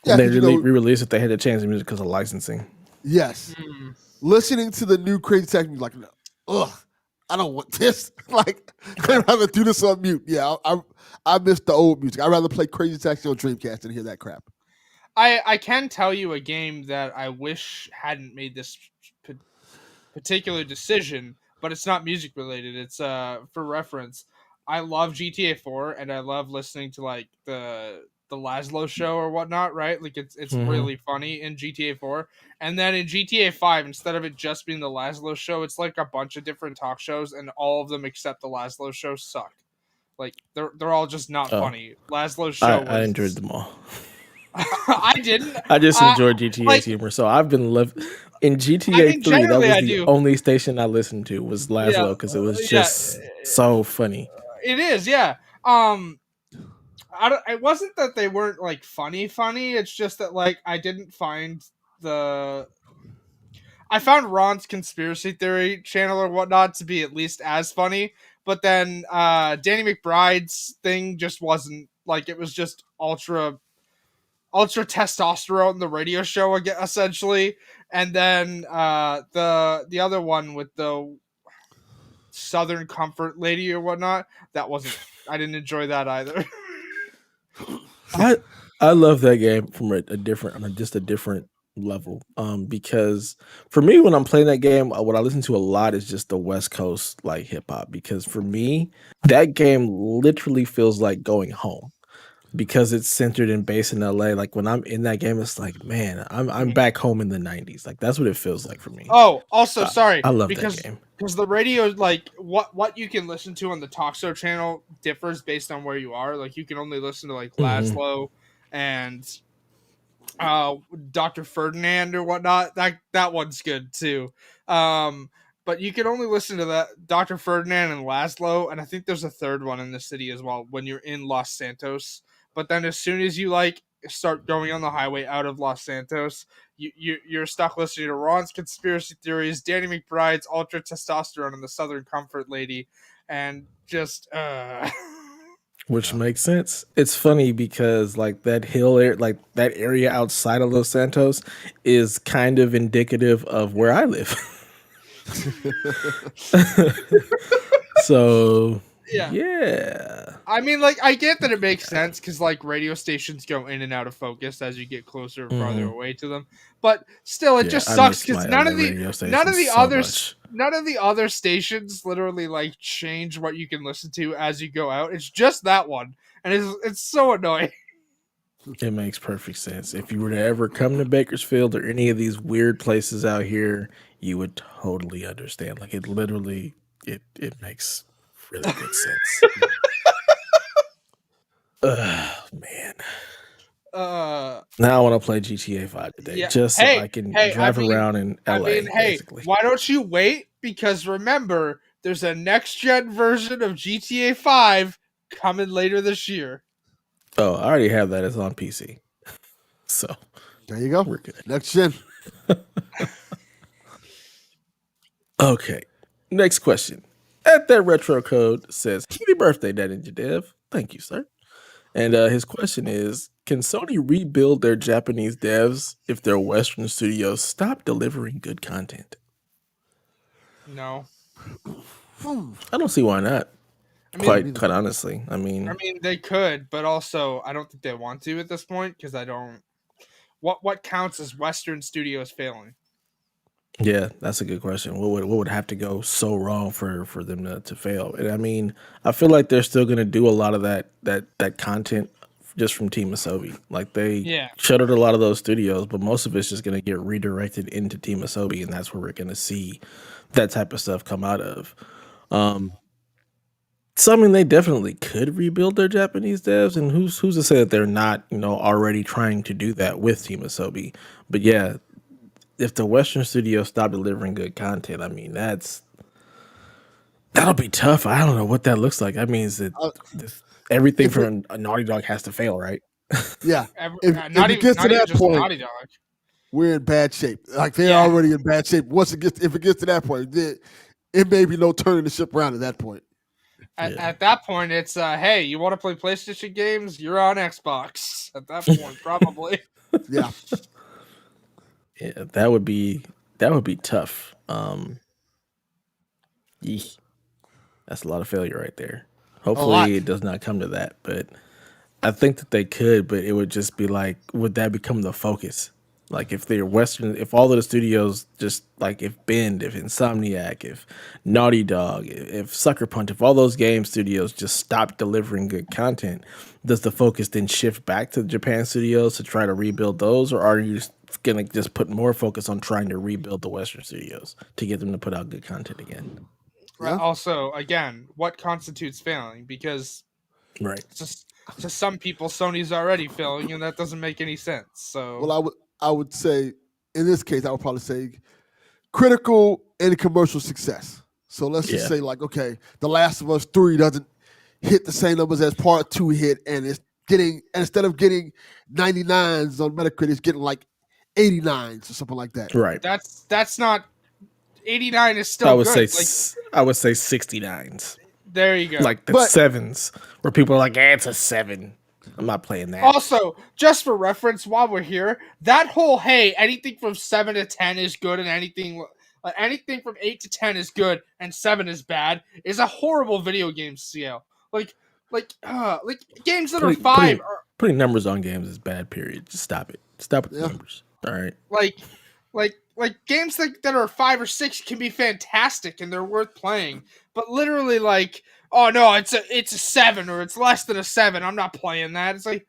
Yeah, They 'cause, you know, re-released it. They had to change the music because of licensing. yes, listening to the new Crazy Taxi music, like, ugh, I don't want this. Like, I'd rather do this on mute. Yeah, I miss the old music. I'd rather play Crazy Taxi on Dreamcast than hear that crap. I can tell you a game that I wish hadn't made this particular decision, but it's not music related. It's for reference. I love GTA 4 and I love listening to like the Laszlo show or whatnot, right? Like it's really funny in GTA 4. And then in GTA 5, instead of it just being the Laszlo show, it's like a bunch of different talk shows and all of them except the Laszlo show suck. Like they're all just not funny. Laszlo's show I was enjoyed them all. I didn't. I just enjoyed GTA's humor. So I've been in GTA 3. That was the only station I listened to was Laszlo because it was just so funny. It is, yeah. It wasn't that they weren't like funny. It's just that like I didn't find I found Ron's conspiracy theory channel or whatnot to be at least as funny, but then Danny McBride's thing just wasn't like it was just ultra testosterone, the radio show essentially, and then the other one with the Southern Comfort lady or whatnot, that wasn't. I didn't enjoy that either. I love that game from a different, just a different level. Because for me, when I'm playing that game, what I listen to a lot is just the West Coast like hip hop. Because for me, that game literally feels like going home. Because it's centered and based in LA. Like when I'm in that game, it's like, man, I'm back home in the 90s. Like that's what it feels like for me. Oh, also sorry. I love that game. Because the radio, like what you can listen to on the talk show channel differs based on where you are. Like you can only listen to like Laszlo and Dr. Ferdinand or whatnot. That one's good too. But you can only listen to that Dr. Ferdinand and Laszlo, and I think there's a third one in the city as well when you're in Los Santos. But then as soon as you like start going on the highway out of Los Santos, you're stuck listening to Ron's conspiracy theories, Danny McBride's ultra testosterone, and the Southern Comfort lady, and just which makes sense. It's funny because like that like that area outside of Los Santos is kind of indicative of where I live. So yeah. I mean, like, I get that it makes sense because like radio stations go in and out of focus as you get closer and farther away to them. But still, it just sucks because none of the other stations literally like change what you can listen to as you go out. It's just that one, and it's so annoying. It makes perfect sense. If you were to ever come to Bakersfield or any of these weird places out here, you would totally understand. Like it literally, it makes really good sense. Man. Now I want to play GTA 5 today, just so I can drive around in LA. Basically. Why don't you wait? Because remember, there's a next-gen version of GTA 5 coming later this year. Oh, I already have that. It's on PC. So there you go. We're good. Next gen. Okay. Next question. At that retro code says, "Happy birthday, Dad Ninja Dev." Thank you, sir. And his question is, can Sony rebuild their Japanese devs if their Western studios stop delivering good content? No. I don't see why not. I mean, quite honestly. I mean, they could, but also I don't think they want to at this point because I don't. What counts as Western studios failing? Yeah, that's a good question. What would have to go so wrong for them to fail? And I mean, I feel like they're still going to do a lot of that content just from Team Asobi. Like they shuttered a lot of those studios, but most of it's just going to get redirected into Team Asobi, and that's where we're going to see that type of stuff come out of. So I mean, they definitely could rebuild their Japanese devs, and who's to say that they're not, already trying to do that with Team Asobi? But yeah, if the Western studios stop delivering good content, I mean that'll be tough. I don't know what that looks like. That means that everything from a Naughty Dog has to fail, right? Yeah. If it gets to that point, we're in bad shape. Like they're already in bad shape. If it gets to that point, it may be no turning the ship around at that point. At that point, it's hey, you want to play PlayStation games? You're on Xbox. At that point, probably. Yeah. Yeah, that would be tough. Yeesh. That's a lot of failure right there. A lot. Hopefully it does not come to that, but I think that they could, but it would just be like, would that become the focus? Like if they're Western, if all of the studios just like if Bend, if Insomniac, if Naughty Dog, if Sucker Punch, if all those game studios just stop delivering good content, does the focus then shift back to the Japan studios to try to rebuild those, or are you gonna just put more focus on trying to rebuild the Western studios to get them to put out good content again? Right. Yeah. Also, again, what constitutes failing? Because Right. just to some people, Sony's already failing, and that doesn't make any sense. So, Well, I would say in this case, I would probably say critical and commercial success. So let's just Yeah. say, like, okay, The Last of Us 3 doesn't hit the same numbers as Part 2 hit, and it's getting, and instead of getting 99s on Metacritic, it's getting like 89s or something like that. Right. that's not 89 is still I would good. say I would say 69s. There you go. Like the But- sevens, where people are like, it's a 7. I'm not playing that. Also, just for reference, while we're here, that whole hey, anything from 7 to 10 is good, and anything from 8 to 10 is good, and 7 is bad, is a horrible video game scale. Like games that are 5 are Putting numbers on games is bad. Period. Just stop it. Stop with the Yeah. numbers. All right. like games that are 5 or 6 can be fantastic and they're worth playing, but literally like, oh no, it's a 7 or it's less than a 7. I'm not playing that. It's like,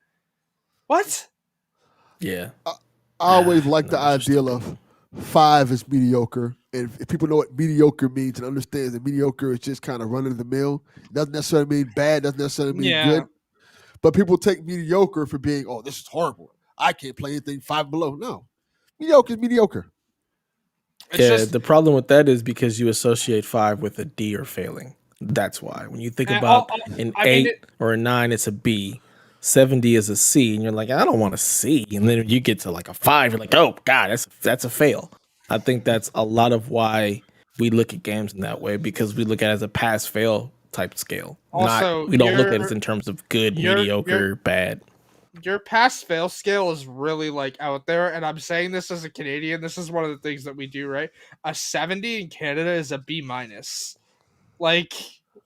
what? Yeah. I always like the numbers are ideal stupid. of 5 is mediocre. And if people know what mediocre means and understand that mediocre is just kind of running the mill, it doesn't necessarily mean bad, doesn't necessarily mean Yeah. good. But people take mediocre for being, oh, this is horrible. I can't play anything 5 below. No. Mediocre is mediocre. It's Yeah. just The problem with that is because you associate 5 with a D or failing. That's why. When you think And about I'll- an I mean 8 or a 9, it's a B. 70 is a C, and you're like, I don't want a C. And then you get to like a 5, you're like, oh God, that's a fail. I think that's a lot of why we look at games in that way, because we look at it as a pass fail type scale. Also, we don't look at it your- in terms of good, your- mediocre, bad. your pass fail scale is really like out there, and I'm saying this as a Canadian. This is one of the things that we do, right? A 70 in Canada is a B minus. Like,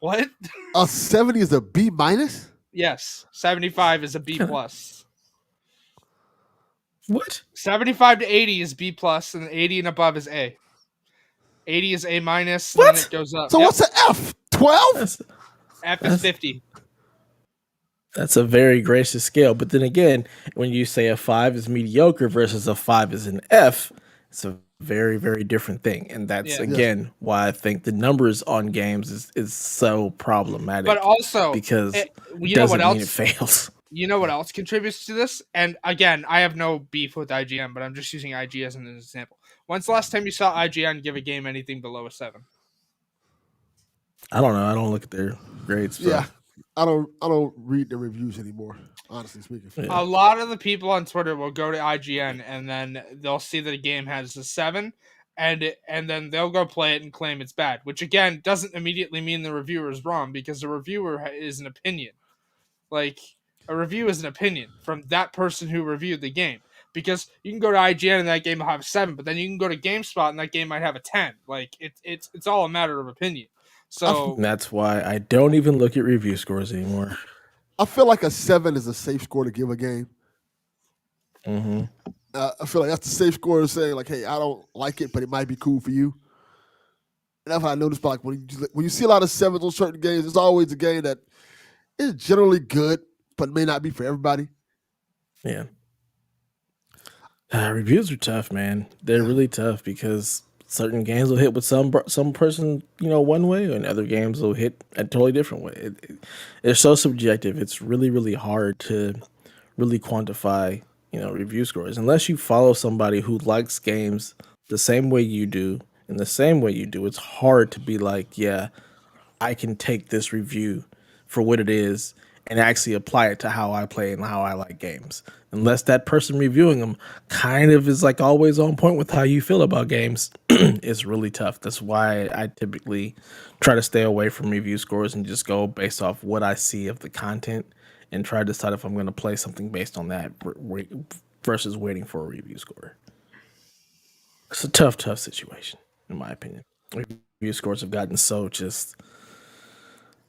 what? A 70 is a B minus? Yes, 75 is a B plus. What? 75 to 80 is B plus, and 80 and above is A. 80 is A minus, What? then it goes up. So Yep. what's an F? 12? That's F is that's- 50. That's a very gracious scale. But then again, when you say a 5 is mediocre versus a 5 is an F, it's a very, very different thing. And that's, Yeah. again, why I think the numbers on games is so problematic. But also, because it, it you know what doesn't mean it else? fails. You know what else contributes to this? And again, I have no beef with IGN, but I'm just using IG as an example. When's the last time you saw IGN give a game anything below a 7? I don't know. I don't look at their grades. So. Yeah. I don't read the reviews anymore, honestly speaking. Yeah. A lot of the people on Twitter will go to IGN and then they'll see that a game has a 7, and then they'll go play it and claim it's bad, which again doesn't immediately mean the reviewer is wrong, because the reviewer is an opinion. Like, a review is an opinion from that person who reviewed the game. Because you can go to IGN and that game will have a 7, but then you can go to GameSpot and that game might have a 10. Like, it's all a matter of opinion. So And that's why I don't even look at review scores anymore. I feel like a 7 is a safe score to give a game. Hmm. I feel like that's the safe score to say, like, hey, I don't like it, but it might be cool for you. And that's what I noticed. But like when you see a lot of 7s on certain games, it's always a game that is generally good, but may not be for everybody. Yeah. Reviews are tough, man. They're really tough because certain games will hit with some person, one way, and other games will hit a totally different way. It's so subjective. It's really, really hard to really quantify, review scores unless you follow somebody who likes games the same way you do, in the same way you do. It's hard to be like, yeah, I can take this review for what it is and actually apply it to how I play and how I like games. Unless that person reviewing them kind of is like always on point with how you feel about games, it's really tough. That's why I typically try to stay away from review scores and just go based off what I see of the content and try to decide if I'm going to play something based on that, versus waiting for a review score. It's a tough situation, in my opinion. Review scores have gotten so just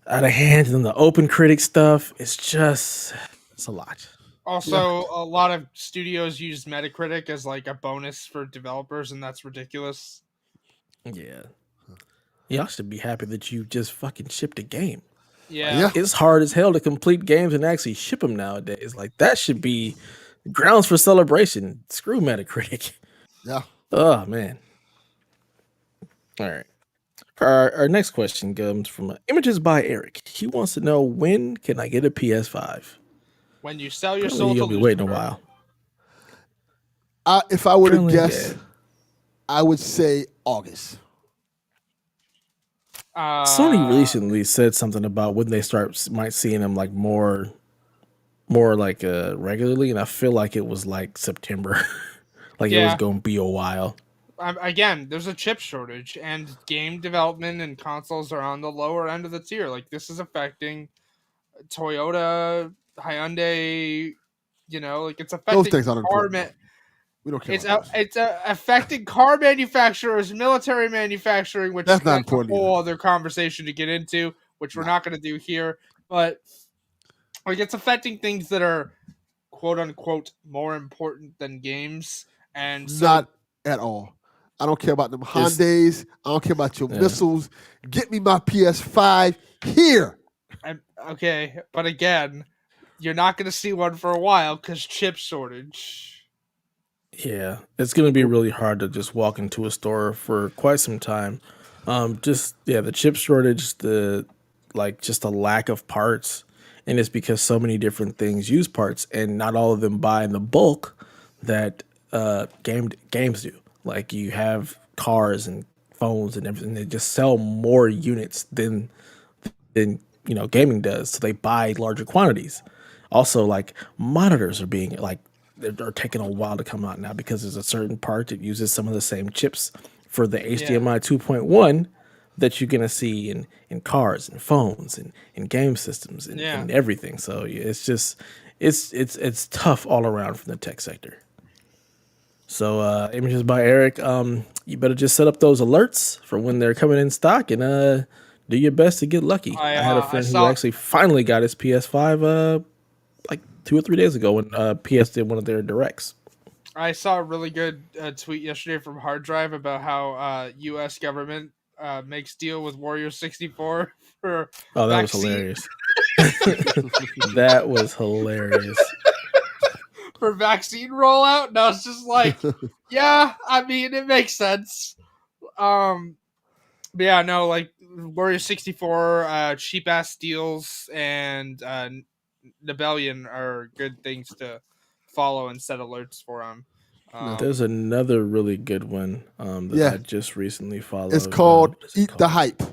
out of hand, and the open critic stuff, it's a lot. Also, a lot of studios use Metacritic as like a bonus for developers, and that's ridiculous. Yeah. Y'all should be happy that you just fucking shipped a game. Yeah. It's hard as hell to complete games and actually ship them nowadays. Like, that should be grounds for celebration. Screw Metacritic. Yeah. Oh, man. All right. Our next question comes from Images by Eric. He wants to know, when can I get a PS5? When you sell your soul to you'll be waiting a while. If I were to guess, I would say August. Sony recently said something about when they might seeing them like more like regularly, and I feel like it was like September. Like it was going to be a while. Again, there's a chip shortage, and game development and consoles are on the lower end of the tier. Like, this is affecting Toyota, Hyundai. You know, like, it's affecting those things aren't important. We don't care. It's affecting car manufacturers, military manufacturing, which that's not important. A whole other conversation to get into, which we're not going to do here. But like, it's affecting things that are quote unquote more important than games, and so, not at all. I don't care about them Hyundais. I don't care about your missiles. Get me my PS5 here. Okay, but again, you're not going to see one for a while because chip shortage. Yeah, it's going to be really hard to just walk into a store for quite some time. The chip shortage, just a lack of parts, and it's because so many different things use parts, and not all of them buy in the bulk that games do. Like, you have cars and phones and everything, they just sell more units than gaming does, so they buy larger quantities. Also, like, monitors are being they're taking a while to come out now because there's a certain part that uses some of the same chips for the HDMI 2.1 that you're gonna see in cars and phones and in game systems and everything. So it's just it's tough all around from the tech sector. So Images by Eric, you better just set up those alerts for when they're coming in stock and do your best to get lucky. I had a friend who actually finally got his PS5 like 2 or 3 days ago when PS did one of their directs. I saw a really good tweet yesterday from Hard Drive about how U.S. government makes deal with Warrior 64 for that vaccine. Was hilarious. That was hilarious. For vaccine rollout, and I was just like, yeah, I mean, it makes sense. But yeah, no, like, Warrior 64, cheap ass deals, and Rebellion are good things to follow and set alerts for them. There's another really good one that I just recently followed. It's called Eat the Hype.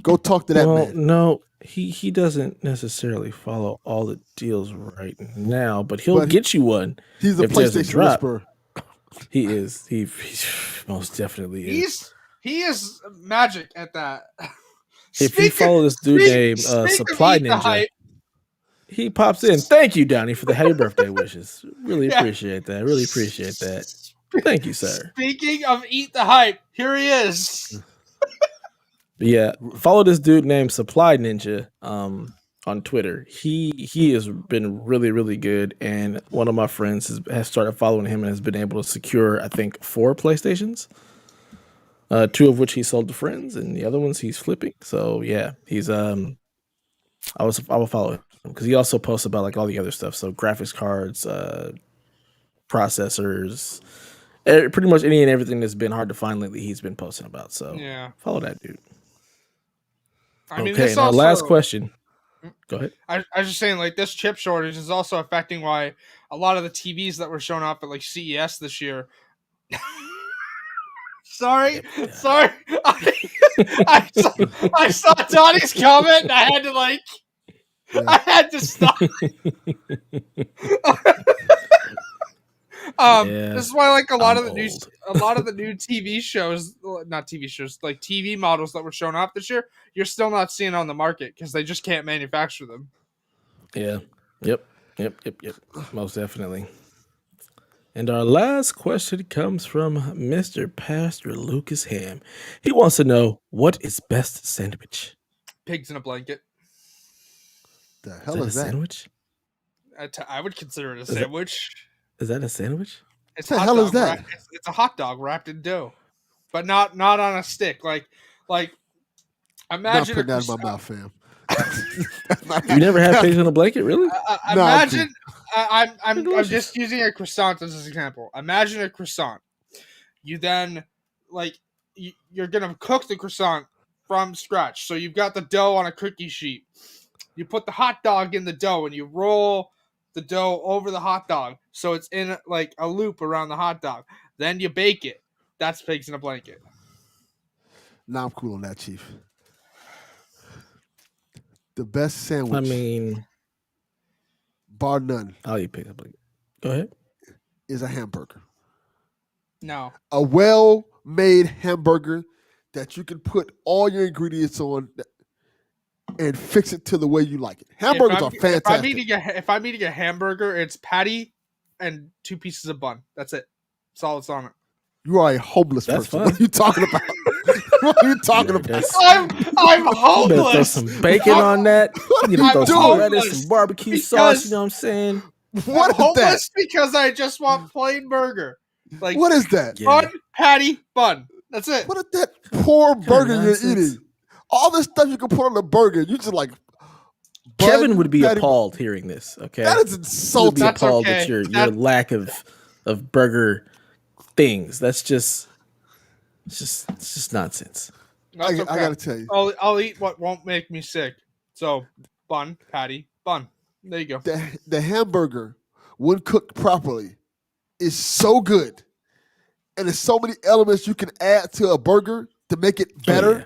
Go talk to that man. No, he doesn't necessarily follow all the deals right now, but he'll get you one. He's a PlayStation whisperer. He is. He most definitely is. He is magic at that. If you follow this dude named Supply Ninja, he pops in. Thank you, Donnie, for the happy birthday wishes. Really appreciate that. Really appreciate that. Thank you, sir. Speaking of Eat the Hype, here he is. Yeah, follow this dude named Supply Ninja on Twitter. He has been really, really good, and one of my friends has started following him and has been able to secure, I think, 4 PlayStations. 2 of which he sold to friends, and the other ones he's flipping. So yeah, he's I will follow him because he also posts about like all the other stuff. So graphics cards, processors, pretty much any and everything that's been hard to find lately, he's been posting about. So yeah, follow that dude. I mean, okay, and our last question. Go ahead. I was just saying, like, this chip shortage is also affecting why a lot of the TVs that were shown off at like CES this year. Sorry. I saw Donnie's comment and I had to stop. This is why, like, a lot of the new TV shows, not TV shows, like TV models that were shown off this year, you're still not seeing on the market because they just can't manufacture them. Yeah. Yep. Most definitely. And our last question comes from Mr. Pastor Lucas Ham. He wants to know, what is best sandwich? Pigs in a blanket. The Is hell that is a that? sandwich? I would consider it a sandwich. Is that a sandwich? It's What the hot hell is dog that? it's a hot dog wrapped in dough, but not on a stick. Like Not imagine a putting that in my croissant. mouth, fam. You never had pigs in a blanket, really? Nah, I'm Imagine I'm Delicious. just using a croissant as an example. Imagine a croissant. You then you're gonna cook the croissant from scratch. So you've got the dough on a cookie sheet. You put the hot dog in the dough and you roll the dough over the hot dog so it's in like a loop around the hot dog. Then you bake it. That's pigs in a blanket. Nah, I'm cool on that, Chief. The best sandwich, I mean, bar none, I'll eat pigs in a blanket. Go ahead. is a hamburger. No. A well-made hamburger that you can put all your ingredients on and fix it to the way you like it. Hamburgers are fantastic. If I'm eating a hamburger, it's patty and 2 pieces of bun. That's it. That's all it's on it. You are a homeless That's person. fine. What are you talking about? What are you talking Yeah, about? that's- I'm You better throw homeless. some bacon on that. What You are need to you throw some doing? lettuce, Homeless some barbecue because- sauce. You know what I'm saying? What I'm is that? homeless because I just want plain burger. Like What is that? Yeah. bun, patty, bun. That's it. What is that poor burger you're nonsense? eating? All this stuff you can put on a burger, you just like. Kevin bun, would be patty- appalled hearing this. Okay, That is he would be insulting. That's appalled okay. at your That- lack of burger things. That's just it's just nonsense. That's I okay. gotta tell you, I'll eat what won't make me sick. So bun, patty, bun. There you go. the hamburger, when cooked properly, is so good, and there's so many elements you can add to a burger to make it better. Oh, yeah.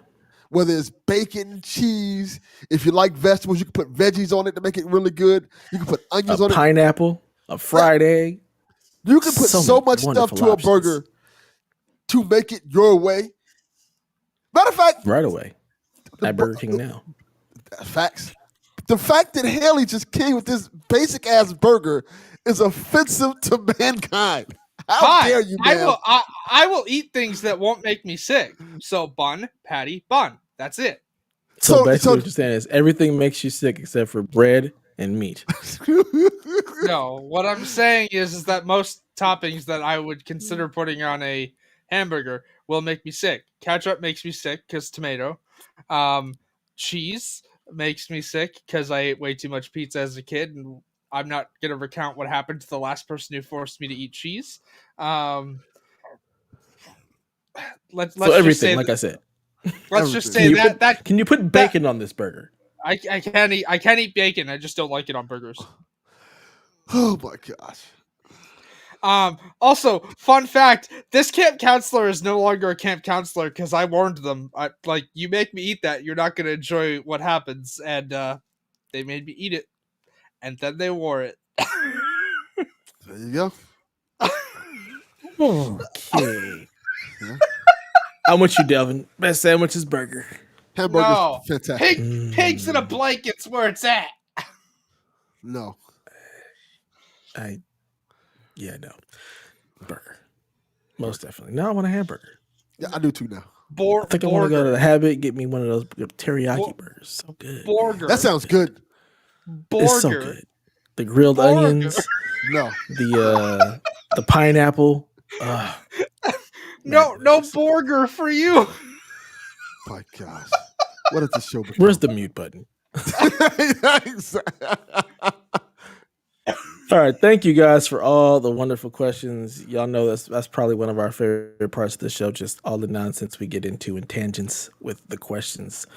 Whether it's bacon, cheese, if you like vegetables, you can put veggies on it to make it really good. You can put onions A on it. pineapple, a fried egg. You can put so so many much stuff wonderful to a options. burger to make it your way. Matter of fact, Right away at Burger King now. facts. The fact that Haley just came with this basic ass burger is offensive to mankind. How dare you, man? I will eat things that won't make me sick. So bun, patty, bun. That's it. So basically, so- what you're saying is everything makes you sick except for bread and meat. No, what I'm saying is that most toppings that I would consider putting on a hamburger will make me sick. Ketchup makes me sick because tomato. Cheese makes me sick because I ate way too much pizza as a kid, and I'm not gonna recount what happened to the last person who forced me to eat cheese. Let's So everything, just say like I said. let's just everything. say that Can you put bacon on this burger? I can't eat bacon. I just don't like it on burgers. Oh my gosh. Also, fun fact: this camp counselor is no longer a camp counselor because I warned them. You make me eat that, you're not gonna enjoy what happens, and they made me eat it, and then they wore it. There you go. Okay. Yeah. I'm with you, Delvin. Best sandwich is burger. Hamburgers, No. fantastic. Pigs in a blanket's where it's at. No. No. Burger. Most definitely. No, I want a hamburger. Yeah, I do too now. I think I want to go to the Habit, get me one of those teriyaki burgers. So good. Burger. That sounds good. It's so good. The grilled Burger. onions, No. the pineapple. No burger for you. My gosh. What is this show become? Where's the mute button? All right, thank you guys for all the wonderful questions. Y'all know that's probably one of our favorite parts of the show, just all the nonsense we get into and tangents with the questions.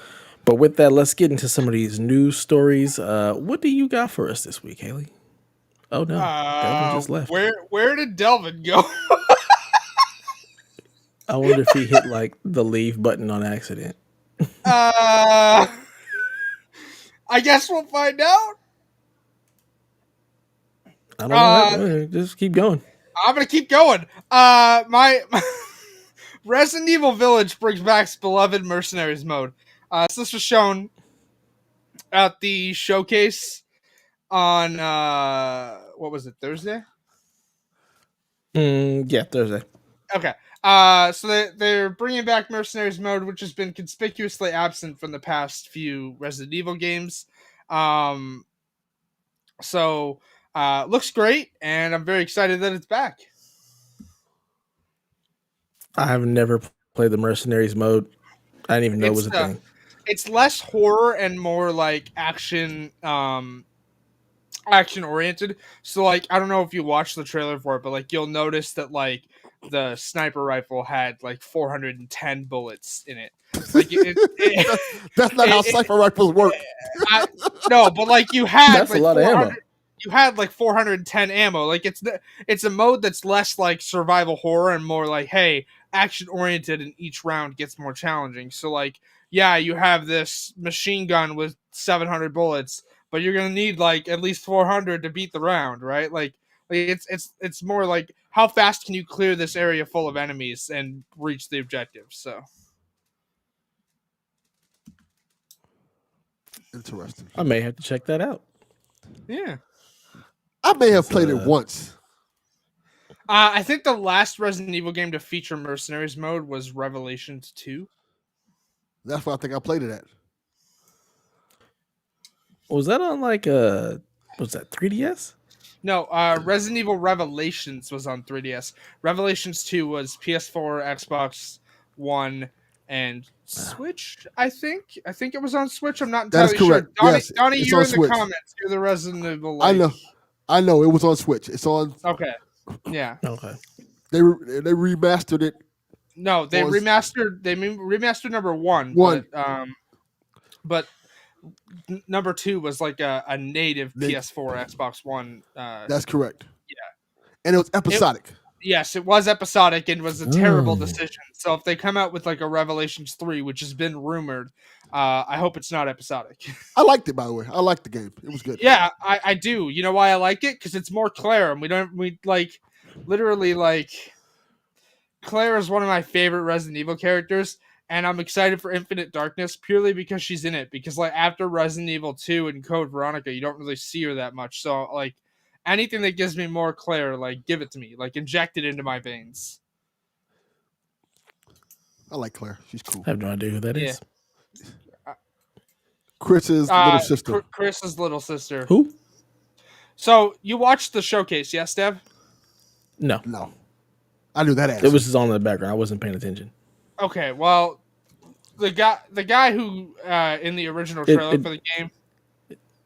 But with that, let's get into some of these news stories. What do you got for us this week, Haley? Oh no, Delvin just left. Where did Delvin go? I wonder if he hit like the leave button on accident. I guess we'll find out. I don't know. Just keep going. I'm gonna keep going. My Resident Evil Village brings back its beloved mercenaries mode. So this was shown at the showcase on what was it, Thursday? Yeah, Thursday. Okay. So they're bringing back Mercenaries mode, which has been conspicuously absent from the past few Resident Evil games. So looks great, and I'm very excited that it's back. I have never played the Mercenaries mode. I didn't even know it was a thing. It's less horror and more like action oriented. So like I don't know if you watched the trailer for it, but like you'll notice that like the sniper rifle had like 410 bullets in it. Like that's not how sniper rifles work. No, but like you had that's like a lot of ammo. You had like 410 ammo. Like it's a mode that's less like survival horror and more like, hey, action oriented, and each round gets more challenging. So like, yeah, you have this machine gun with 700 bullets, but you're gonna need like at least 400 to beat the round, right? Like it's more like how fast can you clear this area full of enemies and reach the objective. So interesting. I may have to check that out. Yeah. I may have played it once. I think the last Resident Evil game to feature Mercenaries mode was Revelations 2. That's what I think I played it at. Was that on like was that 3DS? No, Resident Evil Revelations was on 3DS. Revelations 2 was PS4, Xbox One, and Switch, I think. I think it was on Switch. I'm not entirely sure. Donnie, you're in the comments. You're the Resident Evil. Like... I know. It was on Switch. It's on. Okay. Yeah. Okay. They remastered it. No, they remastered. They remastered number one. But number 2 was like a native PS4, Xbox One. That's correct. Yeah, and it was episodic. Yes, it was episodic and was a terrible decision. So if they come out with like a Revelations 3, which has been rumored, I hope it's not episodic. I liked it, by the way. I liked the game. It was good. Yeah, I do. You know why I like it? Because it's more Claire, and we literally Claire is one of my favorite Resident Evil characters, and I'm excited for Infinite Darkness purely because she's in it. Because like after Resident Evil 2 and Code Veronica, you don't really see her that much. So like anything that gives me more Claire, like give it to me, like inject it into my veins. I like Claire. She's cool. I have no idea who that is. Chris's little sister. Chris's little sister. Who? So you watched the showcase, yes, Dev? No. I knew that answer. It was just on in the background. I wasn't paying attention. Okay, well, the guy who in the original trailer for the game.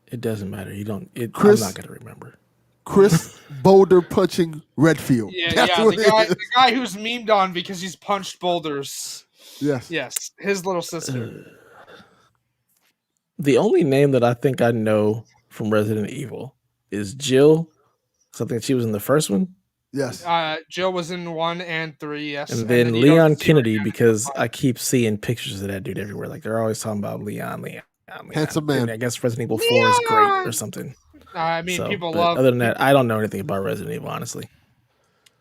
It doesn't matter. You don't. I'm not gonna remember. Chris boulder punching Redfield. Yeah, the guy who's memed on because he's punched boulders. Yes, his little sister. The only name that I think I know from Resident Evil is Jill. Something she was in the first one. Yes. Jill was in 1 and 3. Yes. And then Leon Kennedy, because I keep seeing pictures of that dude everywhere. Like they're always talking about Leon. Handsome man. And I guess Resident Evil 4 is great or something. I mean, people love. Other than that, I don't know anything about Resident Evil, honestly.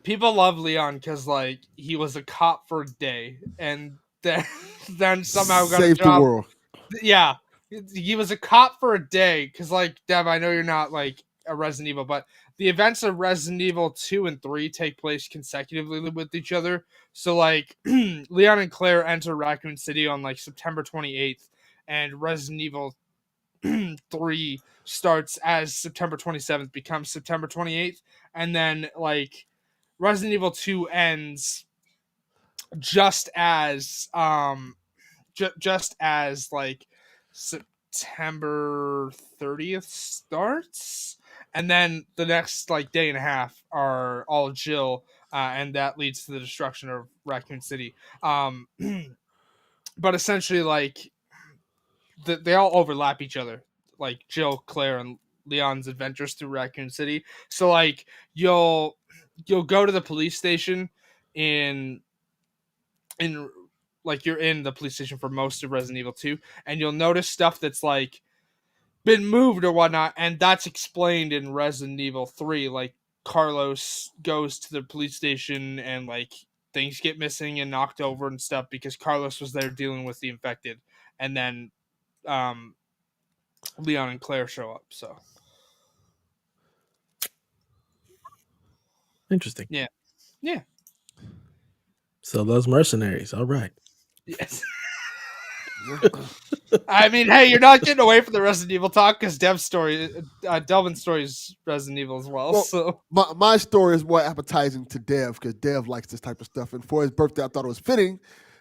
People love Leon because like he was a cop for a day, and then somehow got saved a job. The world. Yeah, he was a cop for a day because like Dev, I know you're not like a Resident Evil, but the events of Resident Evil 2 and 3 take place consecutively with each other. So like Leon and Claire enter Raccoon City on like September 28th, and Resident Evil 3 starts as September 27th, becomes September 28th, and then like Resident Evil 2 ends just as just as like September 30th starts, and then the next like day and a half are all Jill, and that leads to the destruction of Raccoon City. But essentially like they all overlap each other, like Jill, Claire, and Leon's adventures through Raccoon City. So like you'll go to the police station in like you're in the police station for most of Resident Evil 2, and you'll notice stuff that's like been moved or whatnot, and that's explained in Resident Evil 3. Like Carlos goes to the police station and like things get missing and knocked over and stuff because Carlos was there dealing with the infected, and then Leon and Claire show up. So interesting. Yeah. Yeah. So those mercenaries, all right. Yes. I mean, hey, you're not getting away from the Resident Evil talk because Delvin's story is Resident Evil as well. So my story is more appetizing to Dev because Dev likes this type of stuff. And for his birthday, I thought it was fitting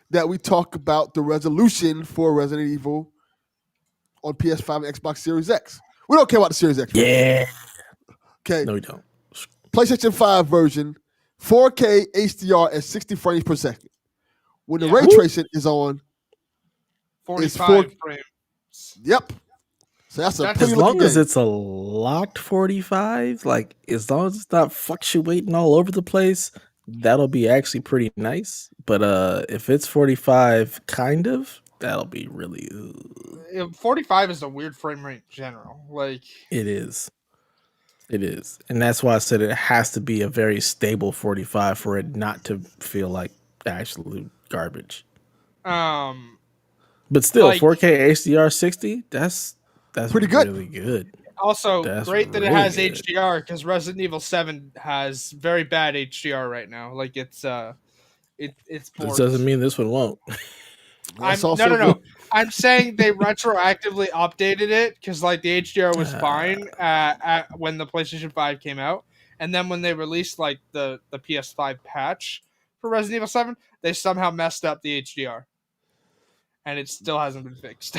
that we talk about the resolution for Resident Evil on PS5 and Xbox Series X. We don't care about the Series X. Yeah. Okay. No, we don't. PlayStation 5 version, 4K HDR at 60 frames per second. When the ray tracing is on, 45 frames. Yep. So that's a pretty as long as game. it's a locked 45, like as long as it's not fluctuating all over the place, that'll be actually pretty nice. But if it's 45, kind of, that'll be really. 45 is a weird frame rate in general. Like it is, and that's why I said it has to be a very stable 45 for it not to feel like absolute garbage. But still, like, 4K HDR 60, that's pretty good. Really good. Also, that's great that it has good. HDR because Resident Evil 7 has very bad HDR right now. Like it's This doesn't mean this one won't. No. I'm saying they retroactively updated it because like the HDR was fine when the PlayStation 5 came out, and then when they released like the PS5 patch for Resident Evil 7, they somehow messed up the HDR, and it still hasn't been fixed.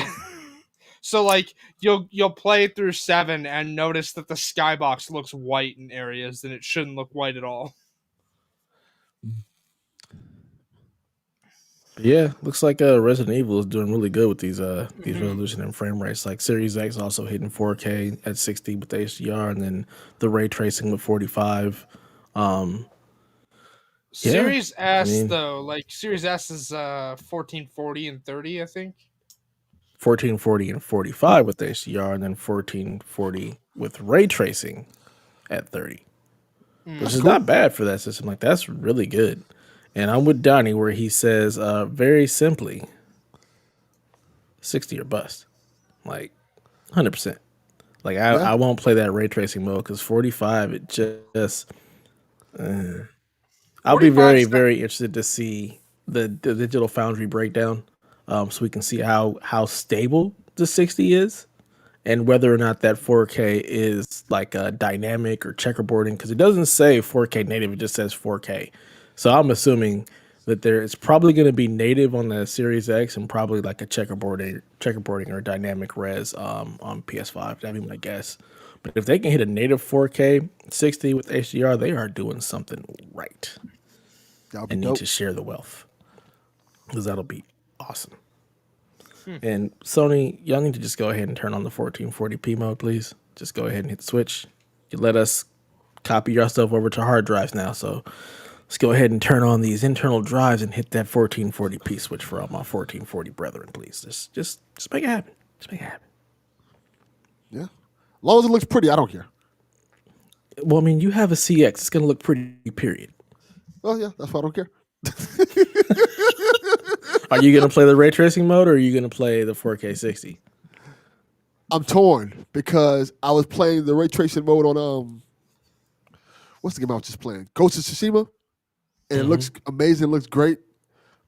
So like you'll play through 7 and notice that the skybox looks white in areas and it shouldn't look white at all. Yeah, looks like Resident Evil is doing really good with these resolution and frame rates. Like Series X also hitting 4K at 60 with the HDR, and then the ray tracing with 45. Series S though, like Series S is 1440 and 30, I think. 1440 and 45 with the HDR, and then 1440 with ray tracing at 30, which is not bad for that system. Like that's really good. And I'm with Donnie where he says very simply 60 or bust. Like 100%. Like I won't play that ray tracing mode because 45 it just I'll be very, very interested to see the Digital Foundry breakdown so we can see how stable the 60 is and whether or not that 4K is like a dynamic or checkerboarding, because it doesn't say 4K native, it just says 4K. So I'm assuming that it's probably going to be native on the Series X and probably like a checkerboarding or dynamic res on PS5. That'd be my guess. But if they can hit a native 4K 60 with HDR, they are doing something right. And need to share the wealth, because that'll be awesome. And Sony, y'all need to just go ahead and turn on the 1440p mode, please. Just go ahead and hit the switch. You let us copy your stuff over to hard drives now, so let's go ahead and turn on these internal drives and hit that 1440p switch for all my 1440 brethren, please. Just make it happen. Just make it happen. Yeah. As long as it looks pretty, I don't care. Well, I mean, you have a CX. It's going to look pretty, period. Oh, yeah. That's why I don't care. Are you going to play the ray tracing mode, or are you going to play the 4K 60? I'm torn because I was playing the ray tracing mode on, what's the game I was just playing? Ghost of Tsushima. And it looks amazing, looks great.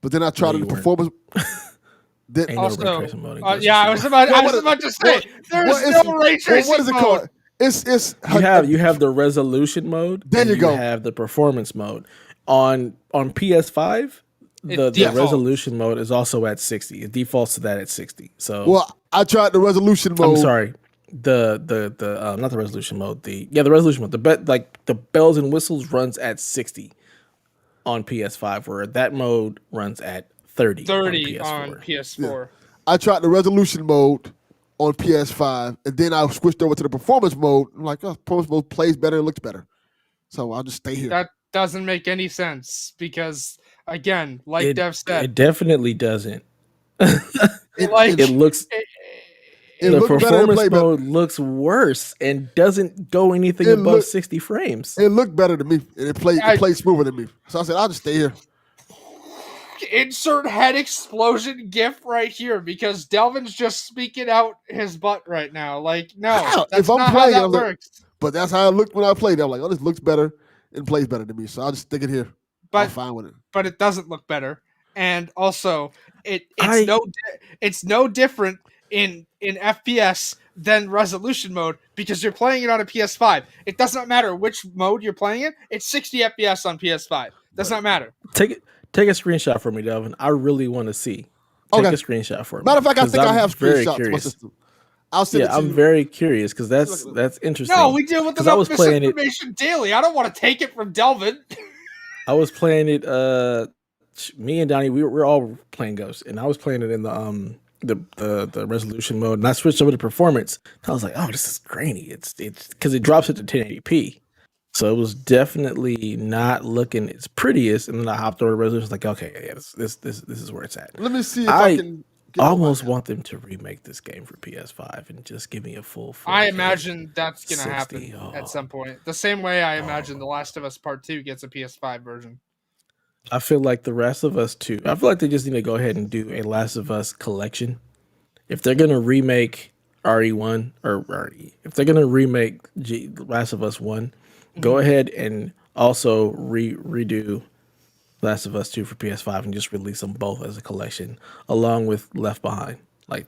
But then I tried the performance. I was about to say there's no ray tracing. What is it called? It's you have the resolution mode. There you go. You have the performance mode. On PS5, the resolution mode is also at 60. It defaults to that at 60. So I tried the resolution mode. I'm sorry. The not the resolution mode. The resolution mode. The bells and whistles runs at 60 on PS5, where that mode runs at 30 on PS4. Yeah. I tried the resolution mode on PS5, and then I switched over to the performance mode. I'm like, performance mode plays better and looks better. So I'll just stay here. That doesn't make any sense because, again, like Dev said, it definitely doesn't. It looks. The performance mode looks worse and doesn't go anything above 60 frames. It looked better to me. And it played smoother than me. So I said, I'll just stay here. Insert head explosion gif right here because Delvin's just speaking out his butt right now. Like, no, that's not how that works. But that's how it looked when I played. I'm like, this looks better and plays better to me. So I'll just stick it here. I'm fine with it. But it doesn't look better. And also, it's no different in FPS than resolution mode because you're playing it on a PS5. It does not matter which mode you're playing it. It's 60 FPS on PS5. Does not matter. Take a screenshot for me, Delvin. I really want to see. Take a screenshot for me. Matter of fact, I think I have screenshots. Curious. I'll send it to you. I'm very curious because that's interesting. No, we deal with enough misinformation daily. I don't want to take it from Delvin. I was playing it. Me and Donnie, we're all playing Ghost, and I was playing it in the resolution mode, and I switched over to performance. And I was like, oh, this is grainy. It's because it drops it to 1080p, so it was definitely not looking its prettiest. And then I hopped over to resolution. Like, okay, yeah, this is where it's at. Let me see if I can. Almost want them to remake this game for PS5 and just give me a full. I imagine that's gonna happen at some point. The same way I imagine The Last of Us Part 2 gets a PS5 version. I feel like The Last of Us 2. I feel like they just need to go ahead and do a Last of Us collection. If they're gonna remake RE1 or RE, if they're gonna remake Last of Us 1, go ahead and also redo Last of Us 2 for PS5 and just release them both as a collection along with Left Behind. Like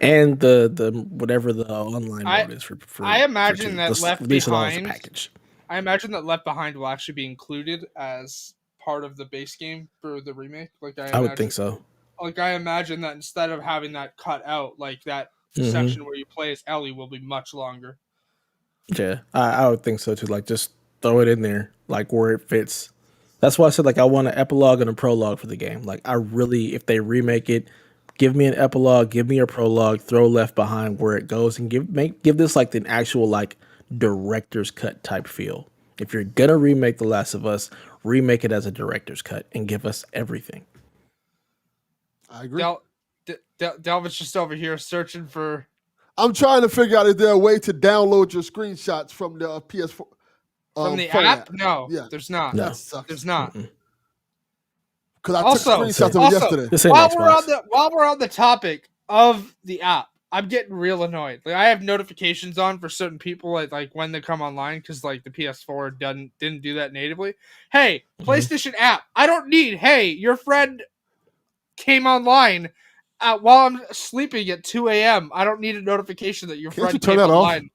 and the whatever the online mode is for I imagine that Left Behind package. I imagine that Left Behind will actually be included as part of the base game for the remake. I would think so. Like I imagine that instead of having that cut out, like that section where you play as Ellie will be much longer. Yeah, I would think so too. Like just throw it in there, like where it fits. That's why I said like I want an epilogue and a prologue for the game. Like I really, if they remake it, give me an epilogue, give me a prologue, throw Left Behind where it goes, and give this like an actual like director's cut type feel. If you're gonna remake The Last of Us, remake it as a director's cut and give us everything. I agree. Delvin's just over here searching for. I'm trying to figure out, is there a way to download your screenshots from the PS4? From the app? No, there's not. No. There's not. Because I took screenshots of it yesterday. While we're on the topic of the app, I'm getting real annoyed. Like I have notifications on for certain people, like when they come online, because like the PS4 didn't do that natively. Hey, PlayStation app. I don't need. Hey, your friend came online while I'm sleeping at 2 a.m. I don't need a notification that your friend came online. Off?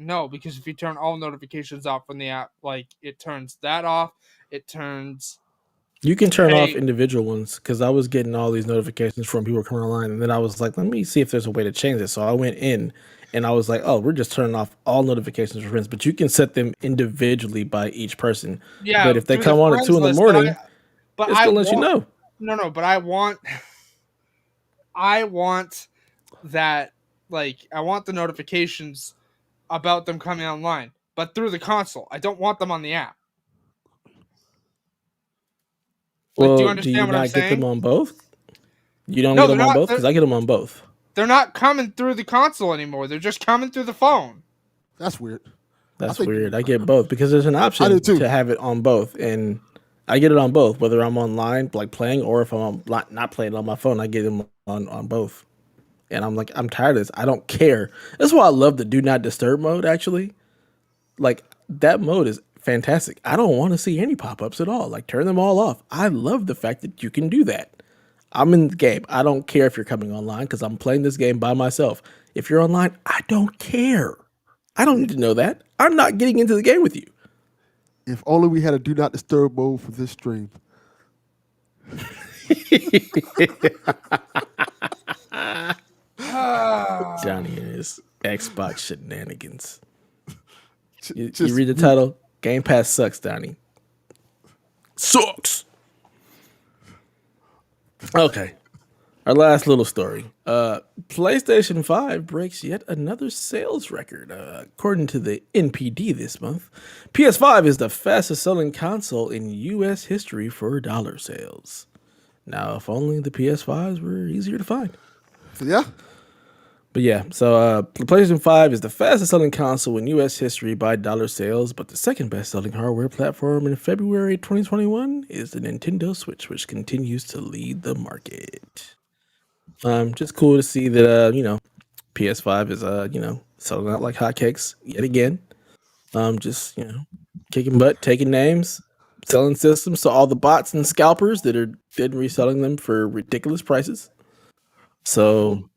No, because if you turn all notifications off from the app, like it turns that off. It turns. You can turn off individual ones because I was getting all these notifications from people coming online, and then I was like, let me see if there's a way to change it. So I went in and I was like, oh, we're just turning off all notifications for friends, but you can set them individually by each person. Yeah, but if they come on at 2 a.m, it's gonna let you know. No, but I want that. Like, I want the notifications about them coming online, but through the console. I don't want them on the app. Like, well, do you not get them on both? You don't get them on both? Because I get them on both. They're not coming through the console anymore. They're just coming through the phone. That's weird. That's weird. I get both because there's an option to have it on both. And I get it on both, whether I'm online, like playing, or if I'm not playing on my phone, I get them on both. And I'm like, I'm tired of this. I don't care. That's why I love the Do Not Disturb mode, actually. Like, that mode is fantastic. I don't want to see any pop-ups at all. Like, turn them all off. I love the fact that you can do that. I'm in the game. I don't care if you're coming online because I'm playing this game by myself. If you're online, I don't care. I don't need to know that. I'm not getting into the game with you. If only we had a Do Not Disturb mode for this stream. Johnny and his Xbox shenanigans. You read the title? Game Pass sucks, Donnie. Sucks. Okay. Our last little story. PlayStation 5 breaks yet another sales record. According to the NPD this month, PS5 is the fastest selling console in U.S. history for dollar sales. Now, if only the PS5s were easier to find. Yeah. But yeah, so the PlayStation 5 is the fastest selling console in U.S. history by dollar sales, but the second best selling hardware platform in February 2021 is the Nintendo Switch, which continues to lead the market. Just cool to see that, PS5 is, selling out like hotcakes yet again. Just, kicking butt, taking names. selling systems to all the bots and scalpers that are then reselling them for ridiculous prices. So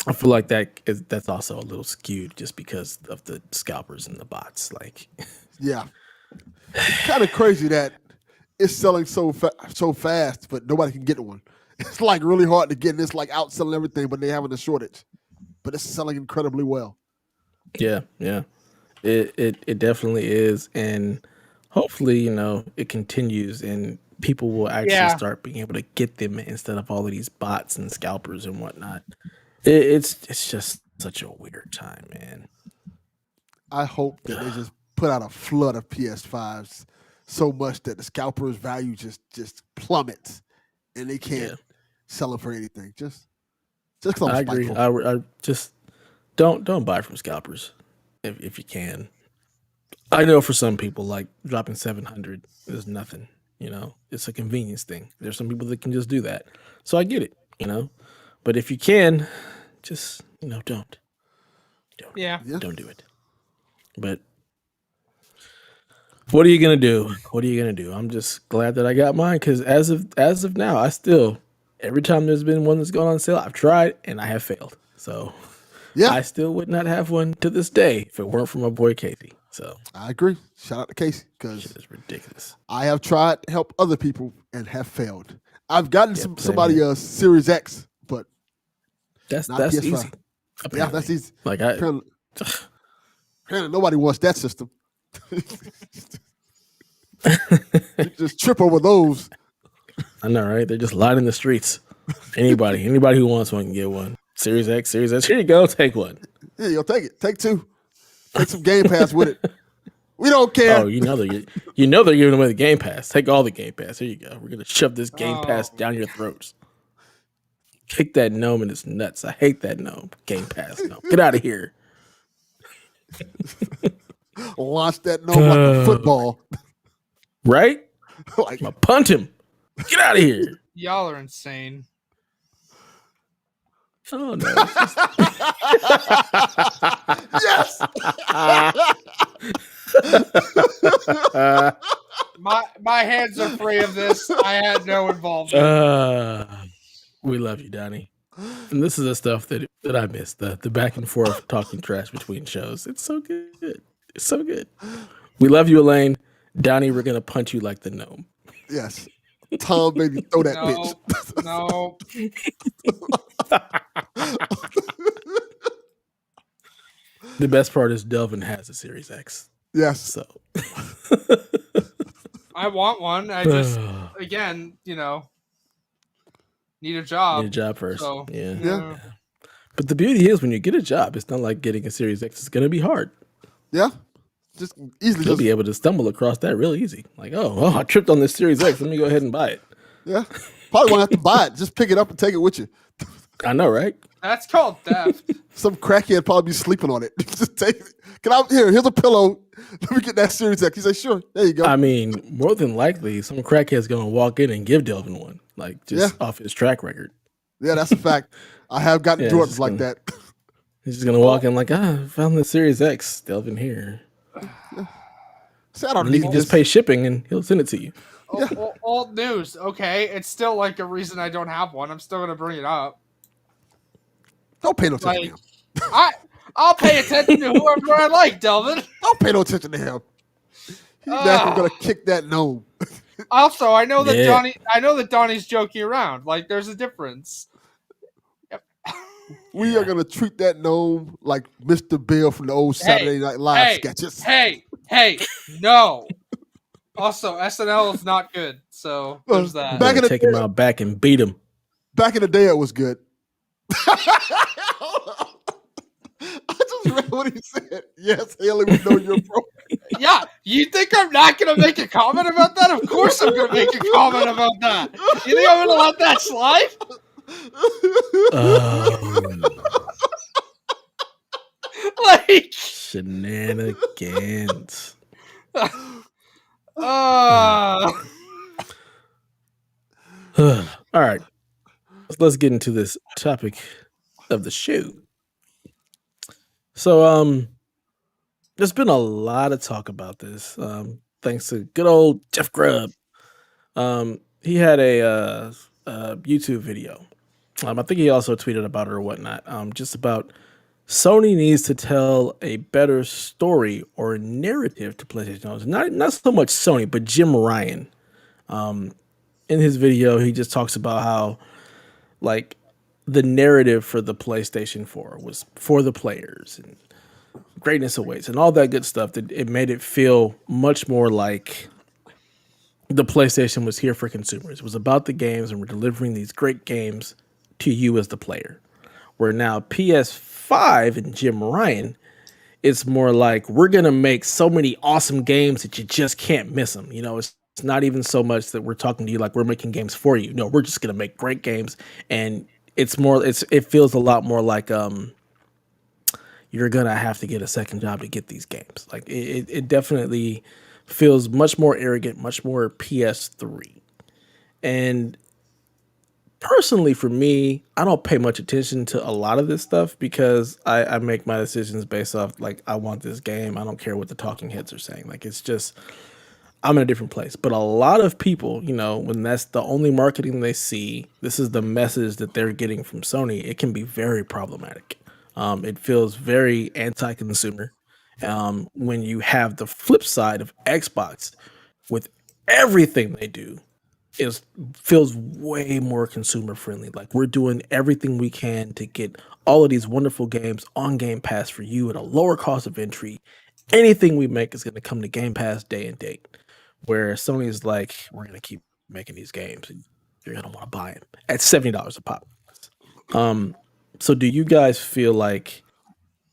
I feel like that's also a little skewed just because of the scalpers and the bots. Like, yeah, it's kind of crazy that it's selling so fast, but nobody can get one. It's like really hard to get, and it's like outselling everything, but they're having a shortage. But it's selling incredibly well. Yeah. It definitely is, and hopefully, it continues, and people will actually start being able to get them instead of all of these bots and scalpers and whatnot. It's just such a weird time, man. I hope that they just put out a flood of PS5s so much that the scalpers' value just plummets, and they can't sell it for anything. Just because I agree. I just don't buy from scalpers if you can. I know for some people, like dropping 700 is nothing. It's a convenience thing. There's some people that can just do that, so I get it. But if you can, just don't do it. But what are you gonna do? I'm just glad that I got mine, because as of now, I still, every time there's been one that's gone on sale, I've tried and I have failed. So I still would not have one to this day if it weren't for my boy Casey. So I agree. Shout out to Casey, because it's ridiculous. I have tried to help other people and have failed. I've gotten somebody a Series X, but that's PS5. easy. Apparently. Yeah, that's easy. Like apparently nobody wants that system. You just trip over those. I know, right? They're just lining the streets. Anybody who wants one can get one. Series X. Here you go. Take one. Yeah, you'll take it. Take two. Take some Game Pass with it. We don't care. Oh, they're giving away the Game Pass. Take all the Game Pass. Here you go. We're gonna shove this Game Pass down your throats. Kick that gnome in its nuts. I hate that gnome. Game Pass. No, get out of here. Launch that gnome like a football. Right? Like, I'll punt him. Get out of here. Y'all are insane. Oh no. Yes. My hands are free of this. I had no involvement. We love you, Donnie. And this is the stuff that I miss, the back and forth talking trash between shows. It's so good. It's so good. We love you, Elaine. Donnie, we're gonna punch you like the gnome. Yes. Tom, baby, throw that bitch. No. The best part is Delvin has a Series X. Yes. So I want one. I just, again, need a job. Need a job first. So, yeah. But the beauty is, when you get a job, it's not like getting a Series X. It's going to be hard. Yeah. Just easily. You'll be able to stumble across that really easy. Like, oh, I tripped on this Series X. Let me go ahead and buy it. Yeah. Probably won't have to buy it. Just pick it up and take it with you. I know, right? That's called theft. Some crackhead probably be sleeping on it. Just take it. Here's a pillow. Let me get that Series X. He said, sure. There you go. I mean, more than likely, some crackhead's going to walk in and give Delvin one. Like, just off his track record. Yeah, that's a fact. I have gotten Jordans like that. He's just going to walk in like, I found the Series X. Delvin here. See, I don't and need you can just pay shipping and he'll send it to you. Old news. Okay. It's still like a reason I don't have one. I'm still going to bring it up. Don't pay no attention to him. I'll pay attention to whoever I like, Delvin. Don't pay no attention to him. He's not going to kick that gnome. Also, I know that Donnie's joking around. Like, there's a difference. Yep. We are going to treat that gnome like Mr. Bill from the old Saturday Night Live sketches. Hey, no. Also, SNL is not good, so there's that. Take him out back and beat him. Back in the day, it was good. I just read what he said. Yes, Haley, we know you're broke. Yeah, you think I'm not going to make a comment about that? Of course I'm going to make a comment about that. You think I'm going to let that slide? Like shenanigans. All right, let's get into this topic of the show. So there's been a lot of talk about this. thanks to good old Jeff Grubb. He had a YouTube video. I think he also tweeted about it or whatnot. Just about Sony needs to tell a better story or narrative to PlayStation owners. Not so much Sony, but Jim Ryan. In his video, he just talks about how like the narrative for the PlayStation 4 was for the players and greatness awaits and all that good stuff. That it made it feel much more like the PlayStation was here for consumers. It was about the games, and we're delivering these great games to you as the player. Where now PS5 and Jim Ryan, it's more like we're gonna make so many awesome games that you just can't miss them. It's not even so much that we're talking to you like we're making games for you. No, we're just gonna make great games, and it feels a lot more like you're gonna have to get a second job to get these games. Like it definitely feels much more arrogant, much more PS3. And personally, for me, I don't pay much attention to a lot of this stuff because I make my decisions based off like I want this game. I don't care what the talking heads are saying. Like it's just I'm in a different place. But a lot of people, when that's the only marketing they see, this is the message that they're getting from Sony, it can be very problematic. It feels very anti-consumer. When you have the flip side of Xbox with everything they do is feels way more consumer friendly. Like we're doing everything we can to get all of these wonderful games on Game Pass for you at a lower cost of entry. Anything we make is going to come to Game Pass day and date. Where Sony is like, we're going to keep making these games and you're going to want to buy them at $70 a pop. So do you guys feel like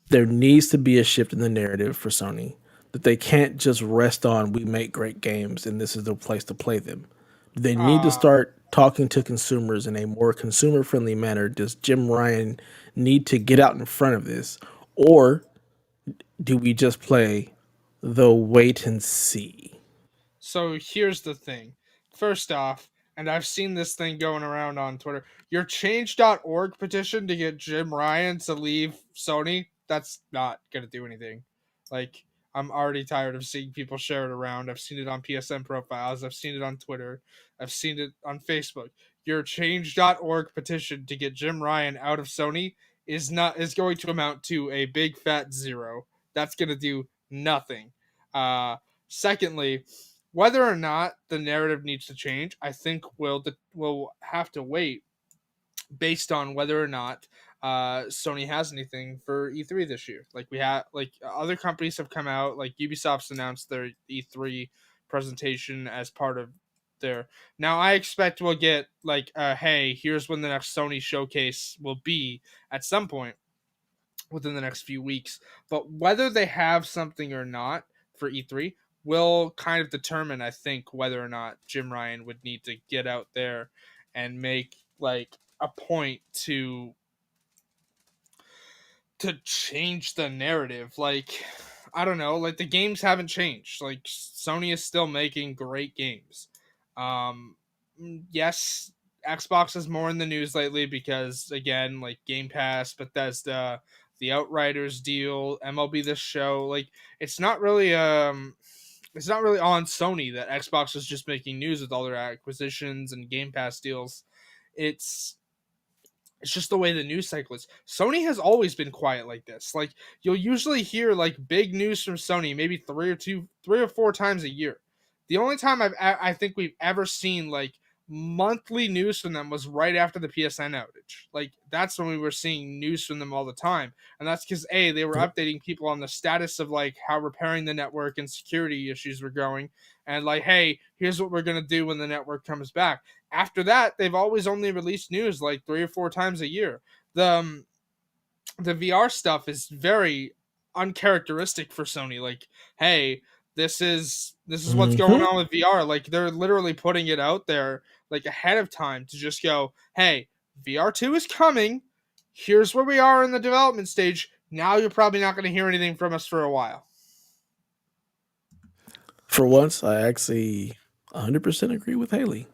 there needs to be a shift in the narrative for Sony, that they can't just rest on we make great games and this is the place to play them? Do they need to start talking to consumers in a more consumer friendly manner? Does Jim Ryan need to get out in front of this? Or do we just play the wait and see? So here's the thing. First off, and I've seen this thing going around on Twitter, your change.org petition to get Jim Ryan to leave Sony, that's not going to do anything. Like, I'm already tired of seeing people share it around. I've seen it on PSN profiles. I've seen it on Twitter. I've seen it on Facebook. Your change.org petition to get Jim Ryan out of Sony is going to amount to a big fat zero. That's going to do nothing. Secondly, whether or not the narrative needs to change, I think we'll have to wait based on whether or not Sony has anything for E3 this year. Like other companies have come out, like Ubisoft's announced their E3 presentation as part of their. Now I expect we'll get like, hey, here's when the next Sony showcase will be at some point within the next few weeks. But whether they have something or not for E3 will kind of determine, I think, whether or not Jim Ryan would need to get out there and make like a point to change the narrative. Like, I don't know, like the games haven't changed. Like Sony is still making great games. Yes, Xbox is more in the news lately because again, like Game Pass, Bethesda, the Outriders deal, MLB The Show, like it's not really on Sony that Xbox is just making news with all their acquisitions and Game Pass deals. It's just the way the news cycle is. Sony has always been quiet like this. Like you'll usually hear like big news from Sony maybe 3 or 4 times a year. The only time I think we've ever seen like monthly news from them was right after the PSN outage. Like that's when we were seeing news from them all the time, and that's because they were updating people on the status of like how repairing the network and security issues were going, and like, hey, here's what we're gonna do when the network comes back. After that, they've always only released news like 3 or 4 times a year. The VR stuff is very uncharacteristic for Sony. Like, hey, this is what's going on with VR. Like they're literally putting it out there like ahead of time to just go, hey, VR2 is coming. Here's where we are in the development stage. Now you're probably not going to hear anything from us for a while. For once, I actually 100% agree with Haley.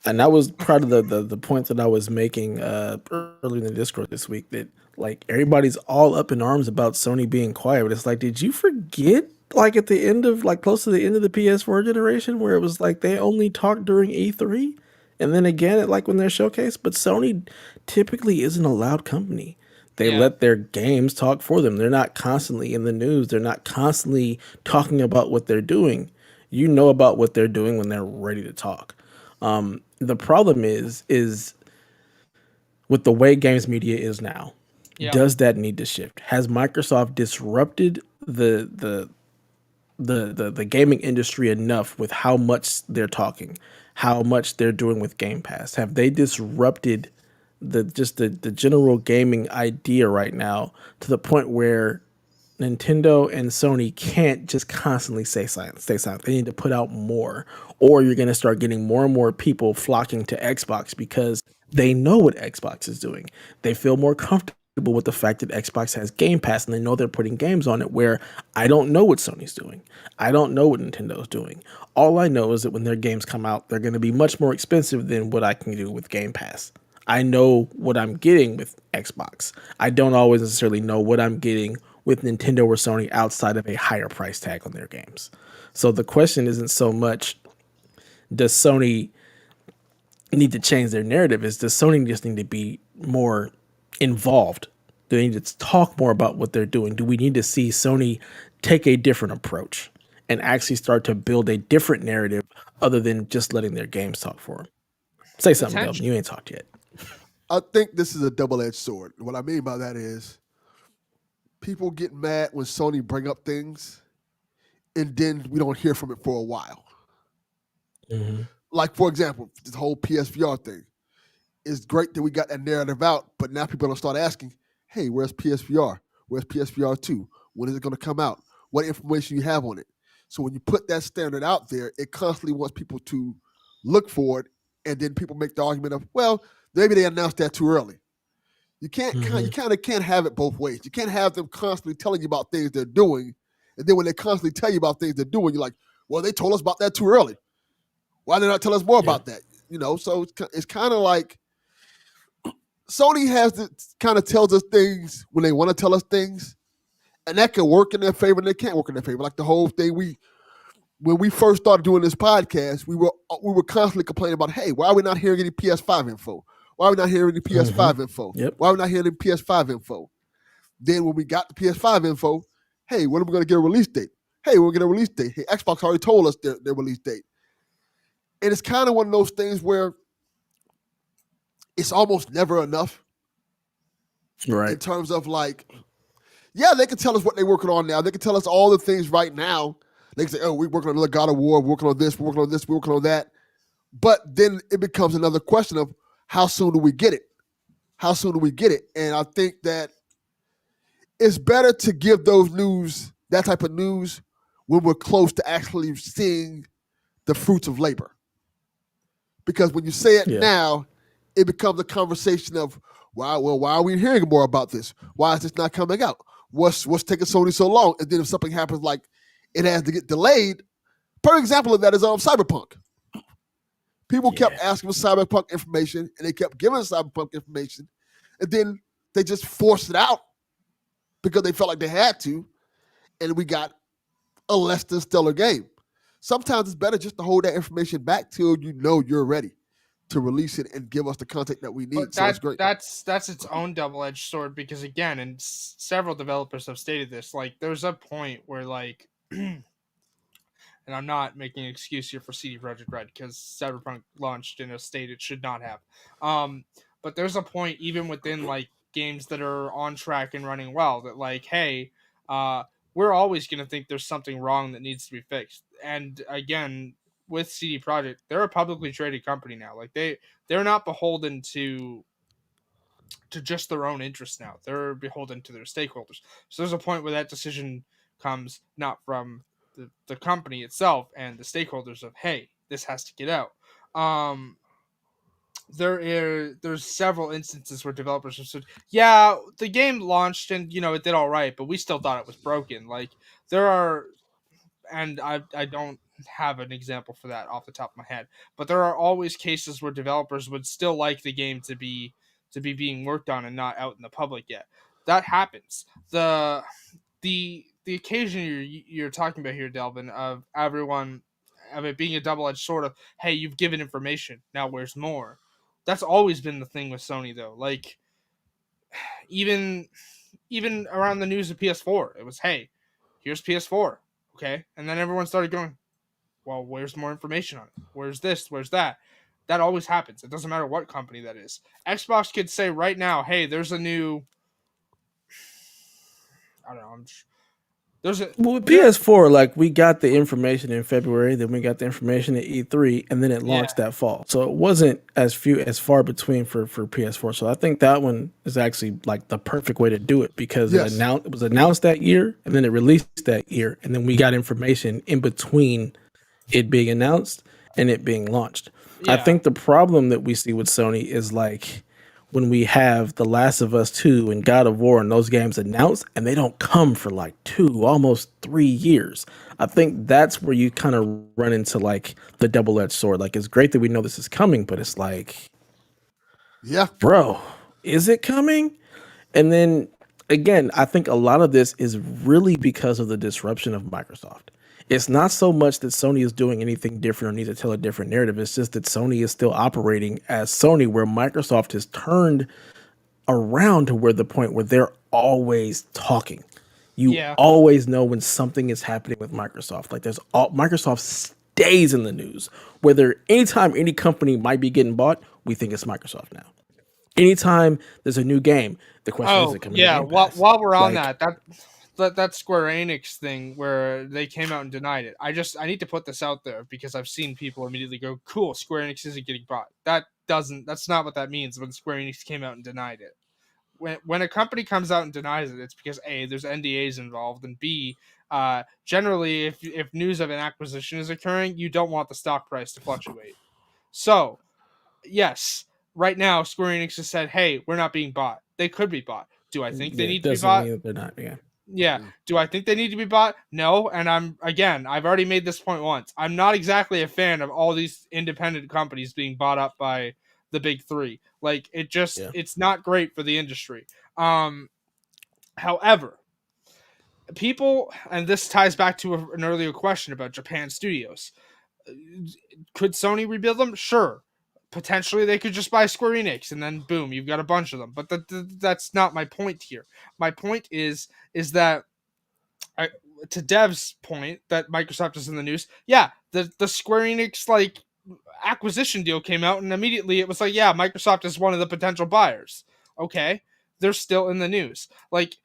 And that was part of the point that I was making earlier in the Discord this week, that like everybody's all up in arms about Sony being quiet. But it's like, did you forget like at the end of like close to the end of the PS4 generation where it was like they only talked during E3 and then again at like when they're showcased, but Sony typically isn't a loud company. They Yeah. let their games talk for them. They're not constantly in the news. They're not constantly talking about what they're doing. You know about what they're doing when they're ready to talk. The problem is with the way games media is now. Yeah. Does that need to shift? Has Microsoft disrupted the gaming industry enough with how much they're talking, how much they're doing with Game Pass? Have they disrupted the general gaming idea right now to the point where Nintendo and Sony can't just constantly say silent, stay silent. They need to put out more, or you're going to start getting more and more people flocking to Xbox because they know what Xbox is doing. They feel more comfortable with the fact that Xbox has Game Pass and they know they're putting games on it where I don't know what Sony's doing. I don't know what Nintendo's doing. All I know is that when their games come out, they're going to be much more expensive than what I can do with Game Pass. I know what I'm getting with Xbox. I don't always necessarily know what I'm getting with Nintendo or Sony outside of a higher price tag on their games. So the question isn't so much does Sony need to change their narrative, is does Sony just need to be more involved? Do they need to talk more about what they're doing? Do we need to see Sony take a different approach and actually start to build a different narrative other than just letting their games talk for them? Say something, Delvin. You ain't talked yet. I think this is a double-edged sword. What I mean by that is people get mad when Sony bring up things and then we don't hear from it for a while. Mm-hmm. Like, for example, this whole PSVR thing. It's great that we got that narrative out, but now people don't start asking, hey, where's PSVR? Where's PSVR 2? When is it going to come out? What information you have on it? So when you put that standard out there, it constantly wants people to look for it, and then people make the argument of, well, maybe they announced that too early. You can't you kind of can't have it both ways. You can't have them constantly telling you about things they're doing, and then when they constantly tell you about things they're doing, you're like, well, they told us about that too early. Why did they not tell us more about that? You know, so it's kind of like Sony has to kind of tells us things when they want to tell us things, and that can work in their favor and it can't work in their favor. Like the whole thing when we first started doing this podcast, we were constantly complaining about, hey, why are we not hearing any PS5 info? Why are we not hearing any PS5 info? Yep. Why are we not hearing any PS5 info? Then when we got the PS5 info, hey, when are we going to get a release date? Hey, we're going to get a release date. Hey, Xbox already told us their release date. And it's kind of one of those things where it's almost never enough. Right. In terms of like, yeah, they can tell us what they're working on now. They can tell us all the things right now. They can say, oh, we're working on another God of War, we're working on this, we're working on this, we're working on that. But then it becomes another question of how soon do we get it? How soon do we get it? And I think that it's better to give that type of news, when we're close to actually seeing the fruits of labor. Because when you say it now, it becomes a conversation of, why are we hearing more about this? Why is this not coming out? What's taking Sony so long? And then if something happens like it has to get delayed, perfect example of that is Cyberpunk. People kept asking for Cyberpunk information, and they kept giving Cyberpunk information, and then they just forced it out because they felt like they had to, and we got a less than stellar game. Sometimes it's better just to hold that information back till you know you're ready to release it and give us the content that we need. But so it's great. That's its own double-edged sword, because again, and several developers have stated this, like there's a point where like and I'm not making an excuse here for CD Projekt Red because Cyberpunk launched in a state it should not have. But there's a point even within like games that are on track and running well that like, hey, we're always going to think there's something wrong that needs to be fixed. And again, with CD Projekt, they're a publicly traded company now. Like they're not beholden to just their own interests now. They're beholden to their stakeholders. So there's a point where that decision comes not from the company itself and the stakeholders of, hey, this has to get out. There's several instances where developers have said, yeah, the game launched and it did all right, but we still thought it was broken. Like there are, and I don't have an example for that off the top of my head, but there are always cases where developers would still like the game to be being worked on and not out in the public yet. That happens. The the occasion you're talking about here, Delvin, of it being a double-edged sword of, hey, you've given information, now where's more? That's always been the thing with Sony, though. Like, even around the news of PS4, it was, hey, here's PS4, okay? And then everyone started going, well, where's more information on it? Where's this? Where's that? That always happens. It doesn't matter what company that is. Xbox could say right now, hey, there's a new, I don't know, with PS4, like we got the information in February, then we got the information at E3, and then it launched that fall. So it wasn't as far between for PS4. So I think that one is actually like the perfect way to do it, because it was announced that year, and then it released that year, and then we got information in between it being announced and it being launched. I think the problem that we see with Sony is like when we have The Last of Us 2 and God of War and those games announced and they don't come for like 2, almost 3 years. I think that's where you kind of run into like the double-edged sword. Like, it's great that we know this is coming, but it's like, yeah, bro, is it coming? And then again, I think a lot of this is really because of the disruption of Microsoft. It's not so much that Sony is doing anything different or needs to tell a different narrative. It's just that Sony is still operating as Sony, where Microsoft has turned around to where the point where they're always talking. You always know when something is happening with Microsoft. Like Microsoft stays in the news. Whether anytime any company might be getting bought, we think it's Microsoft now. Anytime there's a new game, the question is it coming to Game Pass? While we're on that Square Enix thing where they came out and denied it. I need to put this out there because I've seen people immediately go, cool, Square Enix isn't getting bought. That's not what that means when Square Enix came out and denied it. When a company comes out and denies it, it's because A, there's NDAs involved, and B, generally if news of an acquisition is occurring, you don't want the stock price to fluctuate. So, yes, right now Square Enix has said, hey, we're not being bought. They could be bought. Do I think they need to be bought? They're not, Yeah. Do I think they need to be bought? No. And I've already made this point once. I'm not exactly a fan of all these independent companies being bought up by the big three. Like, it's not great for the industry. However, people, and this ties back to an earlier question about Japan studios. Could Sony rebuild them? Sure. Potentially they could just buy Square Enix and then boom, you've got a bunch of them. But that's not my point here. My point is that, to Dev's point that Microsoft is in the news, the Square Enix like acquisition deal came out and immediately it was like, Microsoft is one of the potential buyers. Okay, they're still in the news. Like,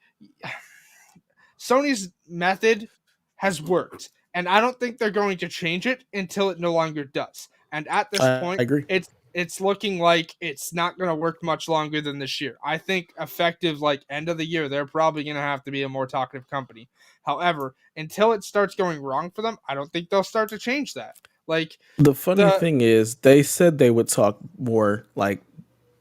Sony's method has worked, and I don't think they're going to change it until it no longer does. And at this point, I agree. It's looking like it's not going to work much longer than this year. I think effective like end of the year, they're probably going to have to be a more talkative company. However, until it starts going wrong for them, I don't think they'll start to change that. Like, the funny thing is, they said they would talk more. Like,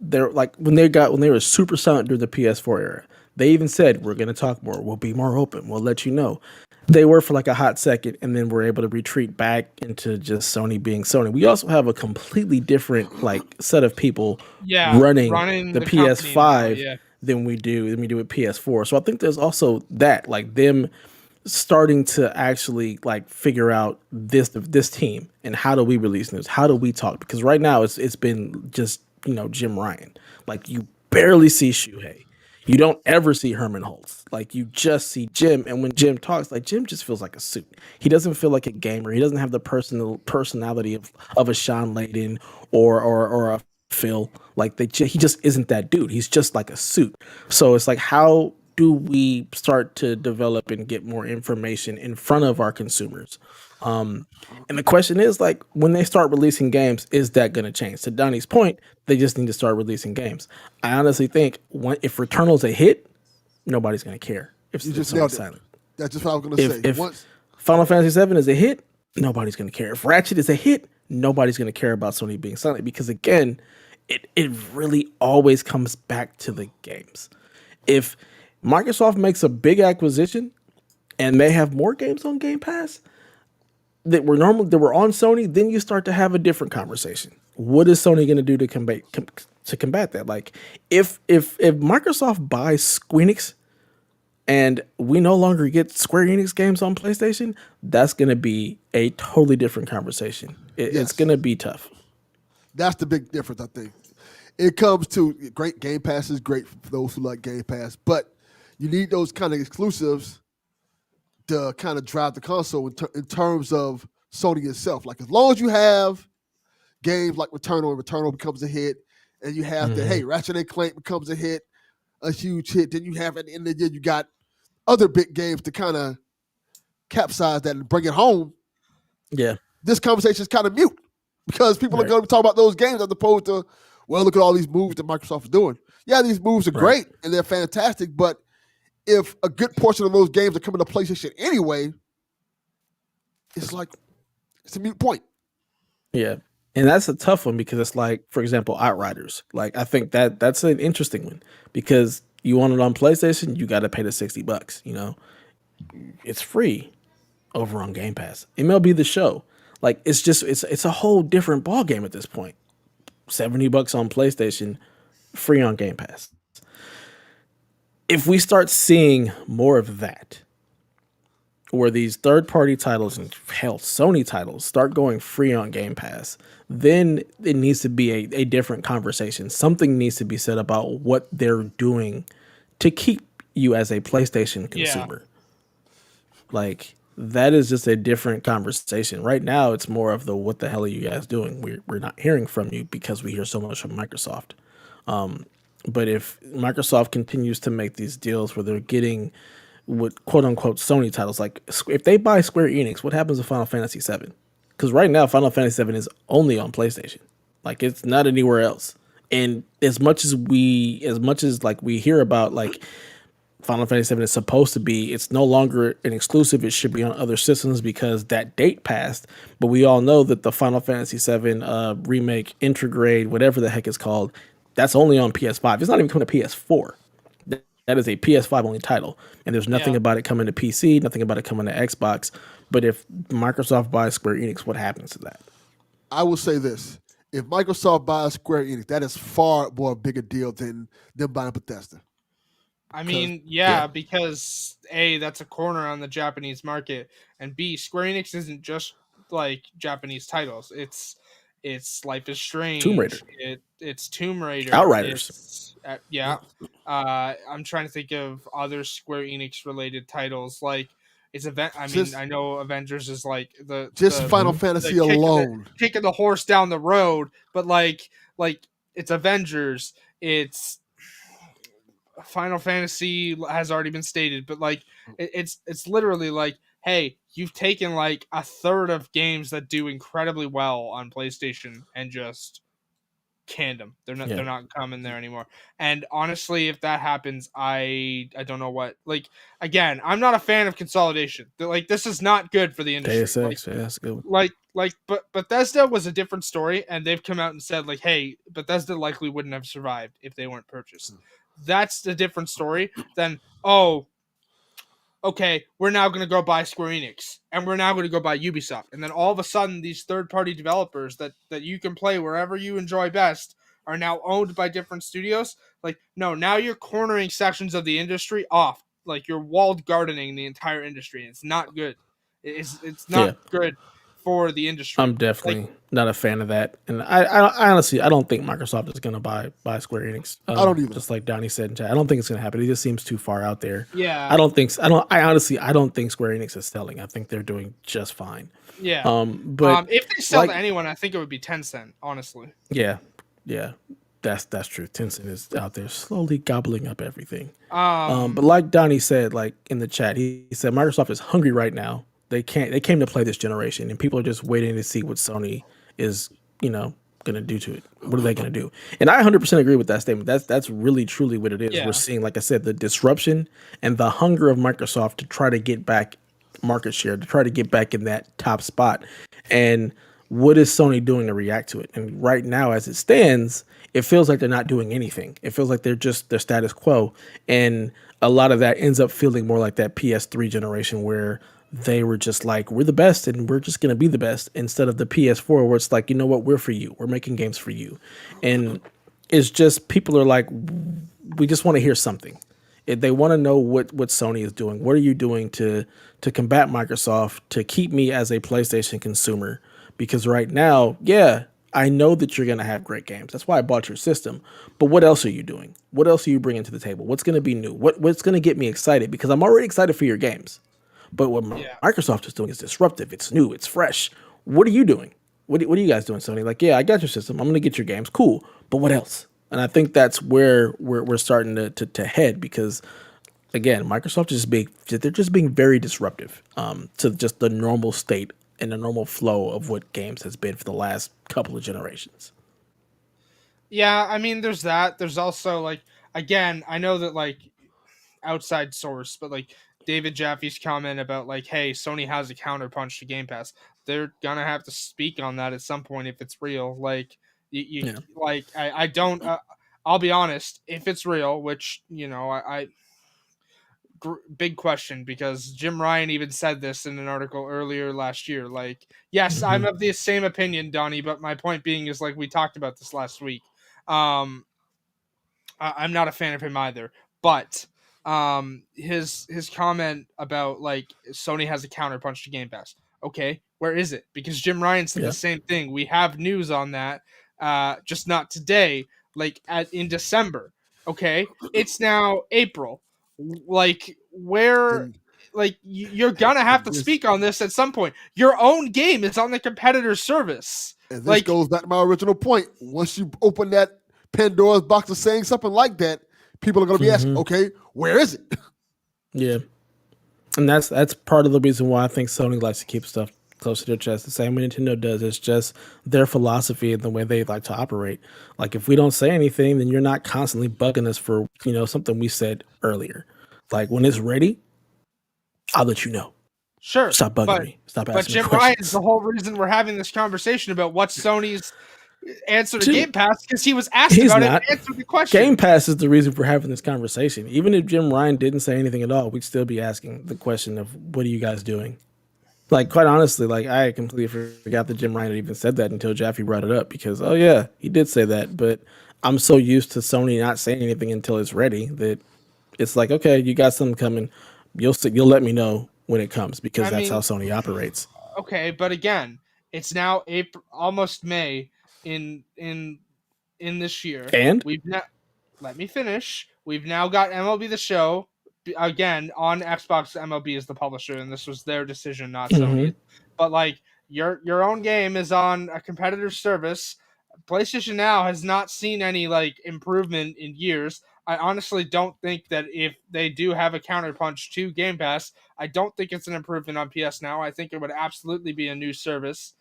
they're like when they were super silent during the PS4 era. They even said, we're going to talk more. We'll be more open. We'll let you know. They were for like a hot second, and then we're able to retreat back into just Sony being Sony. We also have a completely different like set of people running the PS5 than we do with PS4. So I think there's also that, like, them starting to actually like figure out this team and how do we release news? How do we talk? Because right now it's been just, Jim Ryan. Like, you barely see Shuhei. You don't ever see Herman Holtz. Like, you just see Jim, and when Jim talks, like, Jim just feels like a suit. He doesn't feel like a gamer. He doesn't have the personality of a Sean Layden or a Phil. Like, he just isn't that dude. He's just like a suit. So it's like, how do we start to develop and get more information in front of our consumers? And the question is, like, when they start releasing games, is that going to change? To Donnie's point, they just need to start releasing games. I honestly think if Returnal's a hit, nobody's going to care. If you just someone's silent. That's just what I was going to say. If Final Fantasy VII is a hit, nobody's going to care. If Ratchet is a hit, nobody's going to care about Sony being silent, because again, it really always comes back to the games. If Microsoft makes a big acquisition and they have more games on Game Pass that were on Sony, then you start to have a different conversation. What is Sony going to do to combat that? Like, if Microsoft buys Squeenix and we no longer get Square Enix games on PlayStation, that's going to be a totally different conversation. It's going to be tough. That's the big difference, I think. It comes to great Game Pass is great for those who like Game Pass, but you need those kind of exclusives to kind of drive the console in terms of Sony itself. Like, as long as you have games like Returnal, and Returnal becomes a hit, and you have hey, Ratchet and Clank becomes a hit, a huge hit, then you have at the end of the year, you got other big games to kind of capsize that and bring it home. Yeah. This conversation is kind of mute because people are going to talk about those games as opposed to, well, look at all these moves that Microsoft is doing. Yeah, these moves are great and they're fantastic, but if a good portion of those games are coming to PlayStation anyway, it's like, it's a mute point. Yeah. And that's a tough one because it's like, for example, Outriders. Like, I think that's an interesting one because you want it on PlayStation, you got to pay the $60. You know, it's free over on Game Pass. MLB The Show, like, it's just it's a whole different ball game at this point. $70 on PlayStation, free on Game Pass. If we start seeing more of that, where these third-party titles and hell, Sony titles start going free on Game Pass, then it needs to be a different conversation. Something needs to be said about what they're doing to keep you as a PlayStation consumer. Like, that is just a different conversation. Right now, it's more of the what the hell are you guys doing? We're not hearing from you because we hear so much from Microsoft. But if Microsoft continues to make these deals where they're getting what quote unquote Sony titles, like if they buy Square Enix, what happens to Final Fantasy VII? Because right now Final Fantasy VII is only on PlayStation, like it's not anywhere else. And as much as we hear about like Final Fantasy VII is supposed to be, it's no longer an exclusive. It should be on other systems because that date passed. But we all know that the Final Fantasy VII remake, Intergrade, whatever the heck it's called, that's only on PS5. It's not even coming to PS4. That is a PS5 only title, and there's nothing about it coming to PC, nothing about it coming to Xbox. But if Microsoft buys Square Enix, what happens to that? I will say this: if Microsoft buys Square Enix, that is far more bigger deal than them buying Bethesda. I mean, because A, that's a corner on the Japanese market, and B, Square Enix isn't just like Japanese titles. It's Life is Strange. Tomb Raider. It's Tomb Raider. Outriders. I'm trying to think of other Square Enix related titles. Like it's I know Avengers is like the Final Fantasy alone, kicking the horse down the road, but like it's Avengers. It's Final Fantasy has already been stated, but like it's literally like, hey, you've taken like a third of games that do incredibly well on PlayStation and just canned them. They're not coming there anymore. And honestly, if that happens, I don't know what. Like again, I'm not a fan of consolidation. Like this is not good for the industry. Deus Ex, that's good. But Bethesda was a different story, and they've come out and said like, hey, Bethesda likely wouldn't have survived if they weren't purchased. That's a different story than, oh, okay, we're now going to go buy Square Enix, and we're now going to go buy Ubisoft. And then all of a sudden, these third-party developers that you can play wherever you enjoy best are now owned by different studios. Like, no, now you're cornering sections of the industry off. Like, you're walled gardening the entire industry. It's not good. It's not good for the industry. I'm definitely not a fan of that, and I honestly don't think Microsoft is going to buy Square Enix. I don't either. Just like Donnie said in chat, I don't think it's going to happen. It just seems too far out there. Yeah, I don't think. I honestly don't think Square Enix is selling. I think they're doing just fine. Yeah. But if they sell to anyone, I think it would be Tencent. Honestly. Yeah. That's true. Tencent is out there slowly gobbling up everything. But like Donnie said, like in the chat, he said Microsoft is hungry right now. They came to play this generation, and people are just waiting to see what Sony is, going to do to it. What are they going to do? And I 100% agree with that statement. That's really truly what it is. Yeah. We're seeing, like I said, the disruption and the hunger of Microsoft to try to get back market share, to try to get back in that top spot. And what is Sony doing to react to it? And right now, as it stands, it feels like they're not doing anything. It feels like they're status quo. And a lot of that ends up feeling more like that PS3 generation where they were just like, we're the best and we're just going to be the best, instead of the PS4 where it's like, you know what, we're for you. We're making games for you. And it's just, people are like, we just want to hear something. They want to know what Sony is doing. What are you doing to combat Microsoft, to keep me as a PlayStation consumer? Because right now, yeah, I know that you're going to have great games. That's why I bought your system. But what else are you doing? What else are you bringing to the table? What's going to be new? What's going to get me excited? Because I'm already excited for your games. But what Yeah. Microsoft is doing is disruptive. It's new. It's fresh. What are you doing? What are you guys doing, Sony? Like, yeah, I got your system. I'm going to get your games. Cool. But what else? And I think that's where we're starting to head, because again, Microsoft is they're just being very disruptive to just the normal state and the normal flow of what games has been for the last couple of generations. Yeah, I mean, there's that. There's also like, again, I know that like outside source, but like David Jaffe's comment about like, hey, Sony has a counterpunch to Game Pass. They're gonna have to speak on that at some point if it's real. Like, you Yeah. like, I don't. I'll be honest, if it's real, which big question, because Jim Ryan even said this in an article earlier last year. Like, yes, I'm of the same opinion, Donnie, but my point being is like we talked about this last week. Um, I'm not a fan of him either, but his comment about like Sony has a counterpunch to Game Pass. Okay, where is it? Because Jim Ryan said the same thing. We have news on that, just not today. Like in December. Okay, it's now April. Like where? And, Like you're gonna have to speak on this at some point. Your own game is on the competitor's service. and this Like, goes back to my original point. Once you open that Pandora's box of saying something like that, people are going to be asking, okay, where is it? Yeah. And that's part of the reason why I think Sony likes to keep stuff close to their chest. The same way Nintendo does. It's just their philosophy and the way they like to operate. Like, if we don't say anything, then you're not constantly bugging us for, something we said earlier. Like, when it's ready, I'll let you know. sure. Stop bugging me. Stop asking But me Jim questions. Ryan's the whole reason we're having this conversation about what's Sony's answer to Game Pass, because he was asked about it and answered the question. Game Pass is the reason for having this conversation. Even if Jim Ryan didn't say anything at all, we'd still be asking the question of, what are you guys doing? Like, quite honestly, like, I completely forgot that Jim Ryan had even said that until Jaffe brought it up, because, oh yeah, he did say that. But I'm so used to Sony not saying anything until it's ready that it's like, okay, you got something coming. You'll let me know when it comes, because that's how Sony operates. Okay, but again, it's now April, almost May in this year. And let me finish. We've now got MLB The Show again on Xbox. MLB is the publisher, and this was their decision, not Sony. But like your own game is on a competitor's service. PlayStation Now has not seen any like improvement in years. I honestly don't think that if they do have a counterpunch to Game Pass, I don't think it's an improvement on PS Now. I think it would absolutely be a new service.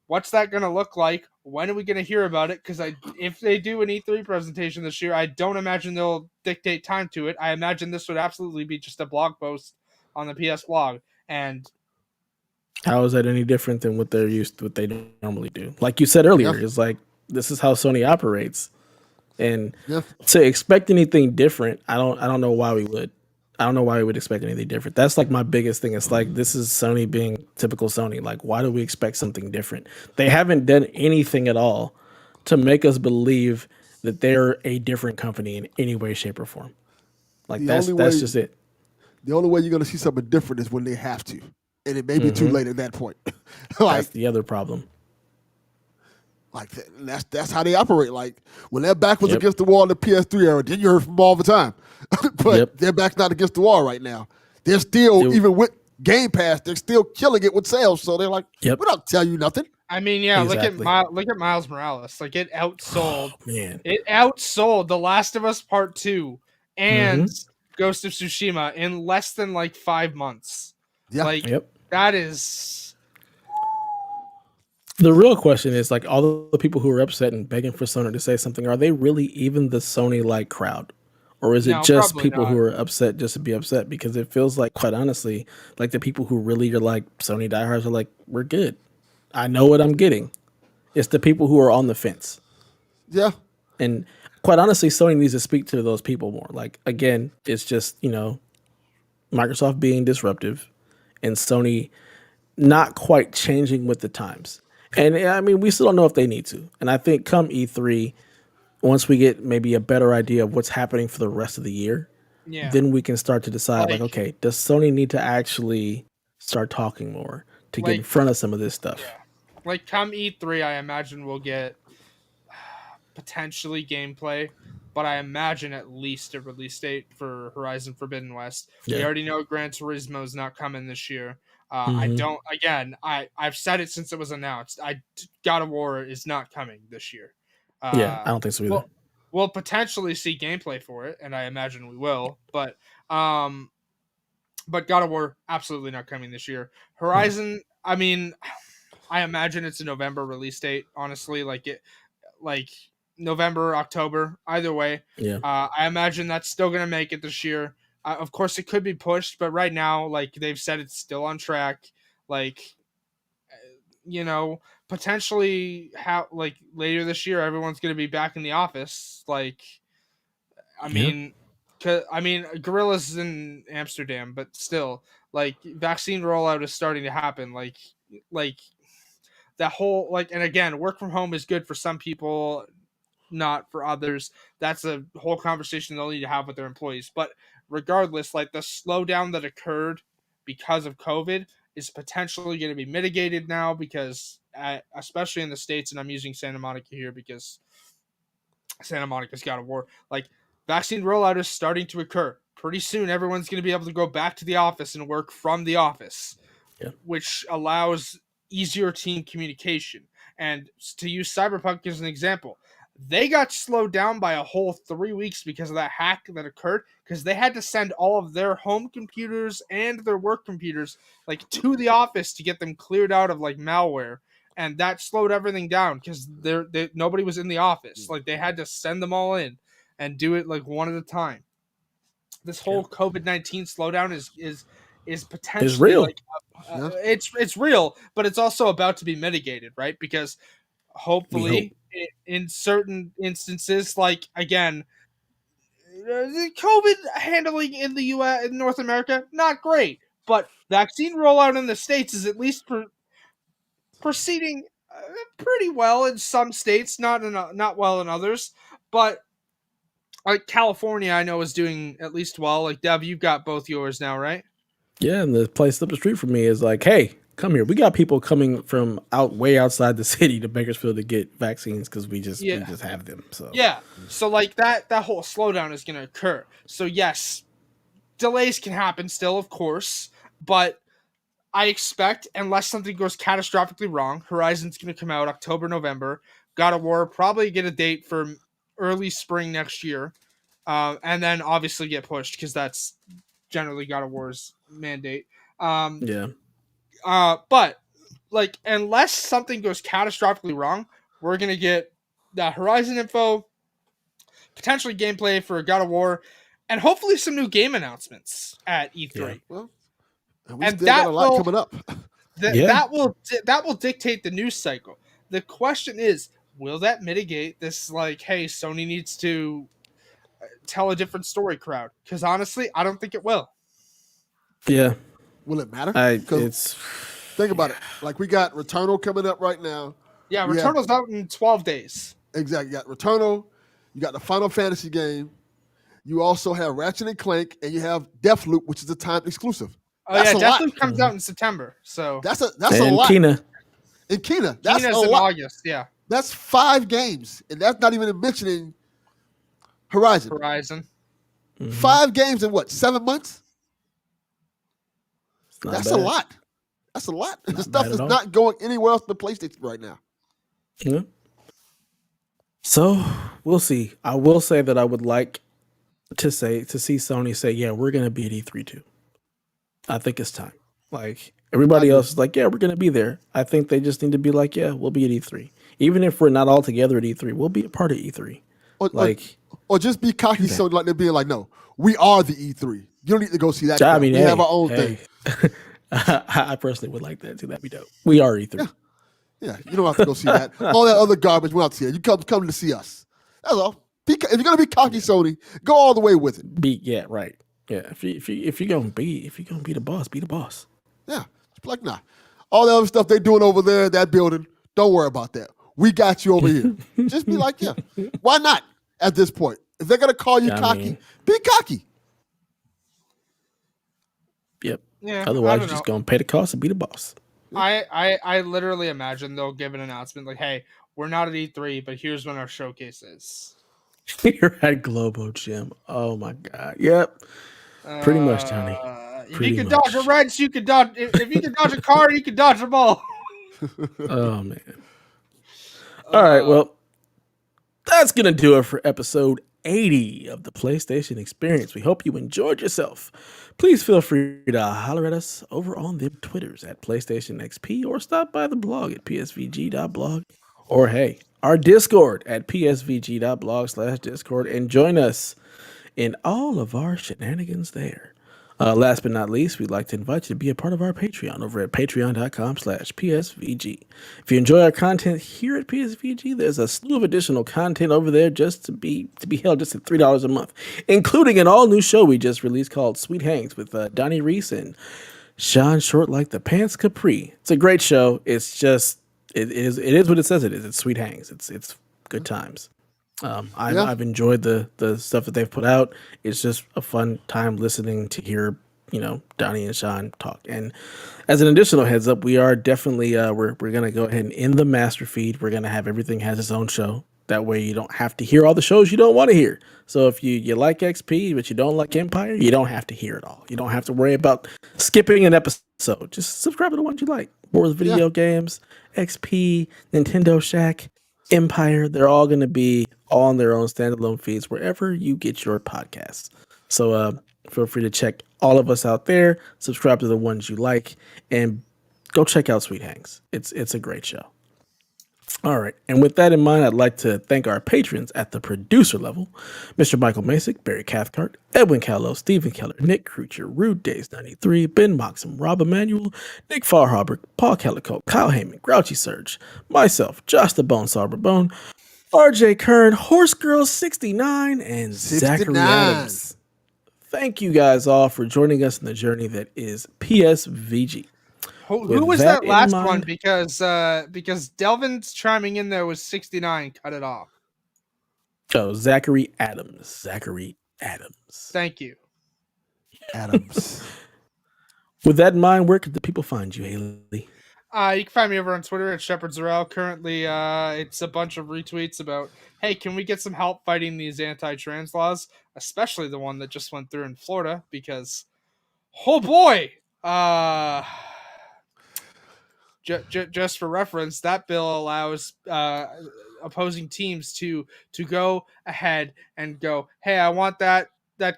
What's that going to look like? When are we going to hear about it? Because if they do an E3 presentation this year, I don't imagine they'll dictate time to it. I imagine this would absolutely be just a blog post on the PS blog. And how is that any different than what they normally do? Like you said earlier, it's like, this is how Sony operates. And to expect anything different, I don't know why we would. I don't know why we would expect anything different. That's like my biggest thing. It's like, this is Sony being typical Sony. Like, why do we expect something different? They haven't done anything at all to make us believe that they're a different company in any way, shape, or form. Like, that's just it. The only way you're going to see something different is when they have to. And it may be too late at that point. Like, that's the other problem. Like that's how they operate. Like, when their back was against the wall in the PS3 era, then you heard from them all the time. But their back's not against the wall right now. They're still, even with Game Pass, they're still killing it with sales. So they're like, we don't tell you nothing. I mean, exactly. Look at Miles Morales. Like, it outsold. It outsold The Last of Us Part 2 and Ghost of Tsushima in less than like 5 months. Yeah. Like, that is. The real question is, like, all the people who are upset and begging for Sony to say something, are they really even the Sony-like crowd? Or is it just people who are upset just to be upset? Because it feels like, quite honestly, like the people who really are like Sony diehards are like, we're good. I know what I'm getting. It's the people who are on the fence. Yeah. And quite honestly, Sony needs to speak to those people more. Like, again, it's just, Microsoft being disruptive and Sony not quite changing with the times. And I mean, we still don't know if they need to. And I think come E3, once we get maybe a better idea of what's happening for the rest of the year, then we can start to decide, like, okay, does Sony need to actually start talking more to get in front of some of this stuff? Yeah. Like, come E3, I imagine we'll get potentially gameplay, but I imagine at least a release date for Horizon Forbidden West. We already know Gran Turismo is not coming this year. I've said it since it was announced. God of War is not coming this year. I don't think so either. We'll potentially see gameplay for it, and I imagine we will. But God of War absolutely not coming this year. Horizon, I mean, I imagine it's a November release date. Honestly, like November, October, either way. Yeah. I imagine that's still gonna make it this year. Of course, it could be pushed, but right now, like they've said, it's still on track. Like, potentially later this year, everyone's gonna be back in the office. Like, I mean, Gorilla's is in Amsterdam, but still, like, vaccine rollout is starting to happen. Like that whole and again, work from home is good for some people, not for others. That's a whole conversation they'll need to have with their employees. But regardless, like, the slowdown that occurred because of COVID is potentially going to be mitigated now because, especially in the States, and I'm using Santa Monica here because Santa Monica's God of War, like, vaccine rollout is starting to occur. Pretty soon, everyone's going to be able to go back to the office and work from the office, which allows easier team communication. And to use Cyberpunk as an example, they got slowed down by a whole 3 weeks because of that hack that occurred, because they had to send all of their home computers and their work computers to the office to get them cleared out of malware, and that slowed everything down because nobody was in the office. Like, they had to send them all in and do it one at a time. This whole COVID-19 slowdown is potentially it's real. It's real, but it's also about to be mitigated, right? Because hopefully, in certain instances, again, the COVID handling in the U.S. in North America, not great, but vaccine rollout in the States is at least proceeding pretty well in some states, not well in others. But California, I know, is doing at least well. Dev, you've got both yours now, right? Yeah, and the place up the street from me is like, hey, come here. We got people coming from way outside the city to Bakersfield to get vaccines because we just have them. So so that whole slowdown is going to occur. So yes, delays can happen still, of course, but I expect, unless something goes catastrophically wrong, Horizon's going to come out October, November. God of War probably get a date for early spring next year, and then obviously get pushed because that's generally God of War's mandate. But unless something goes catastrophically wrong, we're gonna get that Horizon info, potentially gameplay for God of War, and hopefully some new game announcements at E3. Yeah. Well, we still got a lot coming up. That will dictate the news cycle. The question is, will that mitigate this? Hey, Sony needs to tell a different story crowd. Because honestly, I don't think it will. Yeah. Will it matter? Think about it. We got Returnal coming up right now. Yeah, Returnal's out in 12 days. Exactly. You got Returnal. You got the Final Fantasy game. You also have Ratchet & Clank, and you have Deathloop, which is a timed exclusive. Deathloop comes out in September. So that's a lot. Kena. And Kena. That's Kena's in August. Yeah. That's 5 games, and that's not even mentioning Horizon. Mm-hmm. 5 games in 7 months? That's a lot. That's a lot. The stuff is not going anywhere else but PlayStation right now. Yeah. So we'll see. I will say that I would like to see Sony say, yeah, we're going to be at E3 too. I think it's time. Everybody else is like, yeah, we're going to be there. I think they just need to be like, yeah, we'll be at E3. Even if we're not all together at E3, we'll be a part of E3. Or just be cocky, so they're being like, no, we are the E3. You don't need to go see that. I mean, we have our own thing. I personally would like that too. That'd be dope. We are E3. Yeah, you don't have to go see that. All that other garbage, we're not see it. You come to see us. That's all. If you're gonna be cocky, Sony, go all the way with it. Right. Yeah, if you're gonna be the boss, be the boss. Yeah, just nah. All the other stuff they're doing over there, that building, don't worry about that. We got you over here. Just be like, yeah. Why not? At this point, if they're gonna call you cocky, be cocky. Yep. Yeah, Otherwise, you're just going to pay the cost and be the boss. I literally imagine they'll give an announcement like, "Hey, we're not at E3, but here's when our showcase is." You're at Globo Gym. Oh my god. Yep. Pretty much, Tony. If you can dodge a wrench, you can dodge. If you can dodge a car, you can dodge them all. Oh man. All right. Well, that's gonna do it for episode 80 of the PlayStation Experience. We hope you enjoyed yourself. Please feel free to holler at us over on the Twitters at PlayStation XP or stop by the blog at psvg.blog or hey, our Discord at psvg.blog/Discord and join us in all of our shenanigans there. Last but not least, we'd like to invite you to be a part of our Patreon over at patreon.com/PSVG. If you enjoy our content here at PSVG, there's a slew of additional content over there just to be held just at $3 a month, including an all-new show we just released called Sweet Hangs with Donnie Reese and Sean Short Like the Pants Capri. It's a great show. It's just, it is what it says it is. It's Sweet Hangs. It's good times. I've enjoyed the stuff that they've put out. It's just a fun time listening to hear, Donnie and Sean talk. And as an additional heads up, we are definitely we're gonna go ahead and end the master feed. We're gonna have everything has its own show. That way you don't have to hear all the shows you don't want to hear. So if you like XP but you don't like Empire, you don't have to hear it all. You don't have to worry about skipping an episode. Just subscribe to the ones you like. More video games, XP, Nintendo Shack, Empire, they're all going to be on their own standalone feeds wherever you get your podcasts. So feel free to check all of us out there, subscribe to the ones you like, and go check out Sweet Hangs. It's a great show. All right, and with that in mind, I'd like to thank our patrons at the producer level, Mr. Michael Masick, Barry Cathcart, Edwin Callow, Stephen Keller, Nick Krucher, Rude Days 93, Ben Moxham, Rob Emanuel, Nick Farhaber, Paul Calico, Kyle Heyman, Grouchy Surge, myself, Josh the Bone Sauberbone, RJ Kern, Horse Girl 69, and 69. Zachary Adams. Thank you guys all for joining us in the journey that is PSVG. Who was that last one? Because Delvin's chiming in there was 69. Cut it off. Oh, Zachary Adams. Zachary Adams. Thank you. Adams. With that in mind, where could the people find you, Haley? You can find me over on Twitter at Shepard Zarel. Currently, it's a bunch of retweets about, hey, can we get some help fighting these anti-trans laws? Especially the one that just went through in Florida, because, oh boy, just for reference, that bill allows opposing teams to go ahead and go, hey, I want that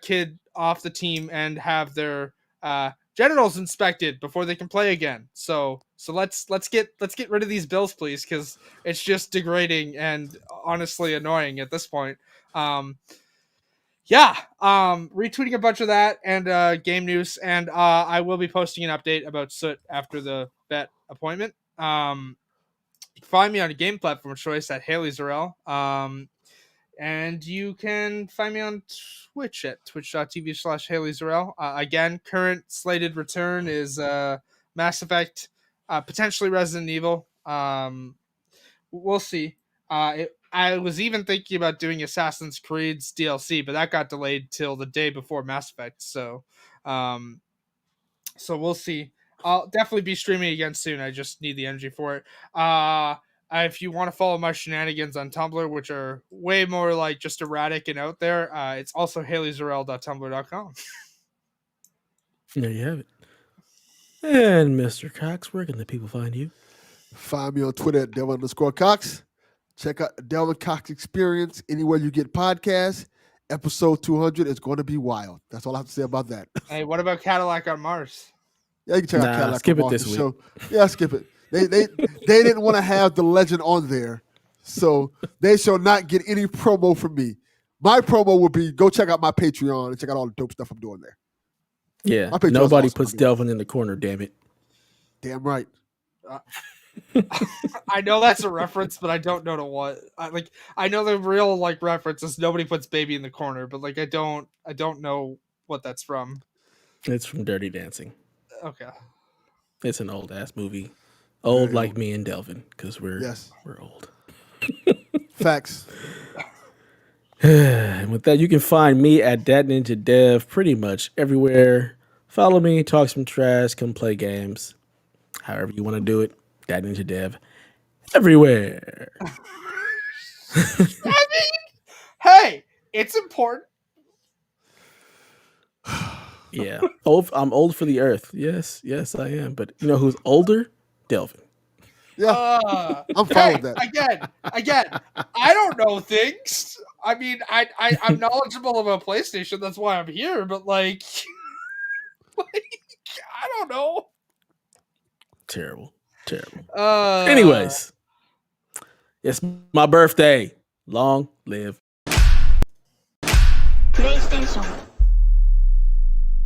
kid off the team and have their genitals inspected before they can play again. So let's get rid of these bills, please, because it's just degrading and honestly annoying at this point. Retweeting a bunch of that and game news, and I will be posting an update about Soot after the bet appointment. You can find me on a game platform of choice at Haley Zarel. And you can find me on Twitch at twitch.tv/Haley Zarel. Again, current slated return is Mass Effect, potentially Resident Evil. We'll see. I was even thinking about doing Assassin's Creed's DLC, but that got delayed till the day before Mass Effect. So we'll see. I'll definitely be streaming again soon. I just need the energy for it. If you want to follow my shenanigans on Tumblr, which are way more like just erratic and out there, it's also haleyzarel.tumblr.com. There you have it. And Mr. Cox, where can the people find you? Find me on Twitter at Delvin_Cox. Check out the Delvin Cox Experience anywhere you get podcasts. Episode 200 is going to be wild. That's all I have to say about that. Hey, what about Cadillac on Mars? Yeah, you can check out Cadillac skip on it Mars. this week. Show. Yeah, skip it. They didn't want to have the legend on there, so they shall not get any promo from me. My promo will be go check out my Patreon and check out all the dope stuff I'm doing there. Yeah, nobody puts Delvin in the corner, damn it. Damn right. I know that's a reference, but I don't know to what. I know the real reference is nobody puts baby in the corner, but I don't know what that's from. It's from Dirty Dancing. Okay. It's an old ass movie. Old like me and Delvin, because we're old. Facts. And with that, you can find me at Dat Ninja Dev pretty much everywhere Follow me, talk some trash, come play games. However you want to do it. That Ninja Dev everywhere. I mean, hey, it's important. Yeah. I'm old for the earth. Yes, I am. But you know who's older? Delvin. Yeah, I'm fine with that. Again, I don't know things. I mean, I'm knowledgeable about PlayStation. That's why I'm here. But like I don't know. Terrible. Anyways, it's my birthday. Long live PlayStation.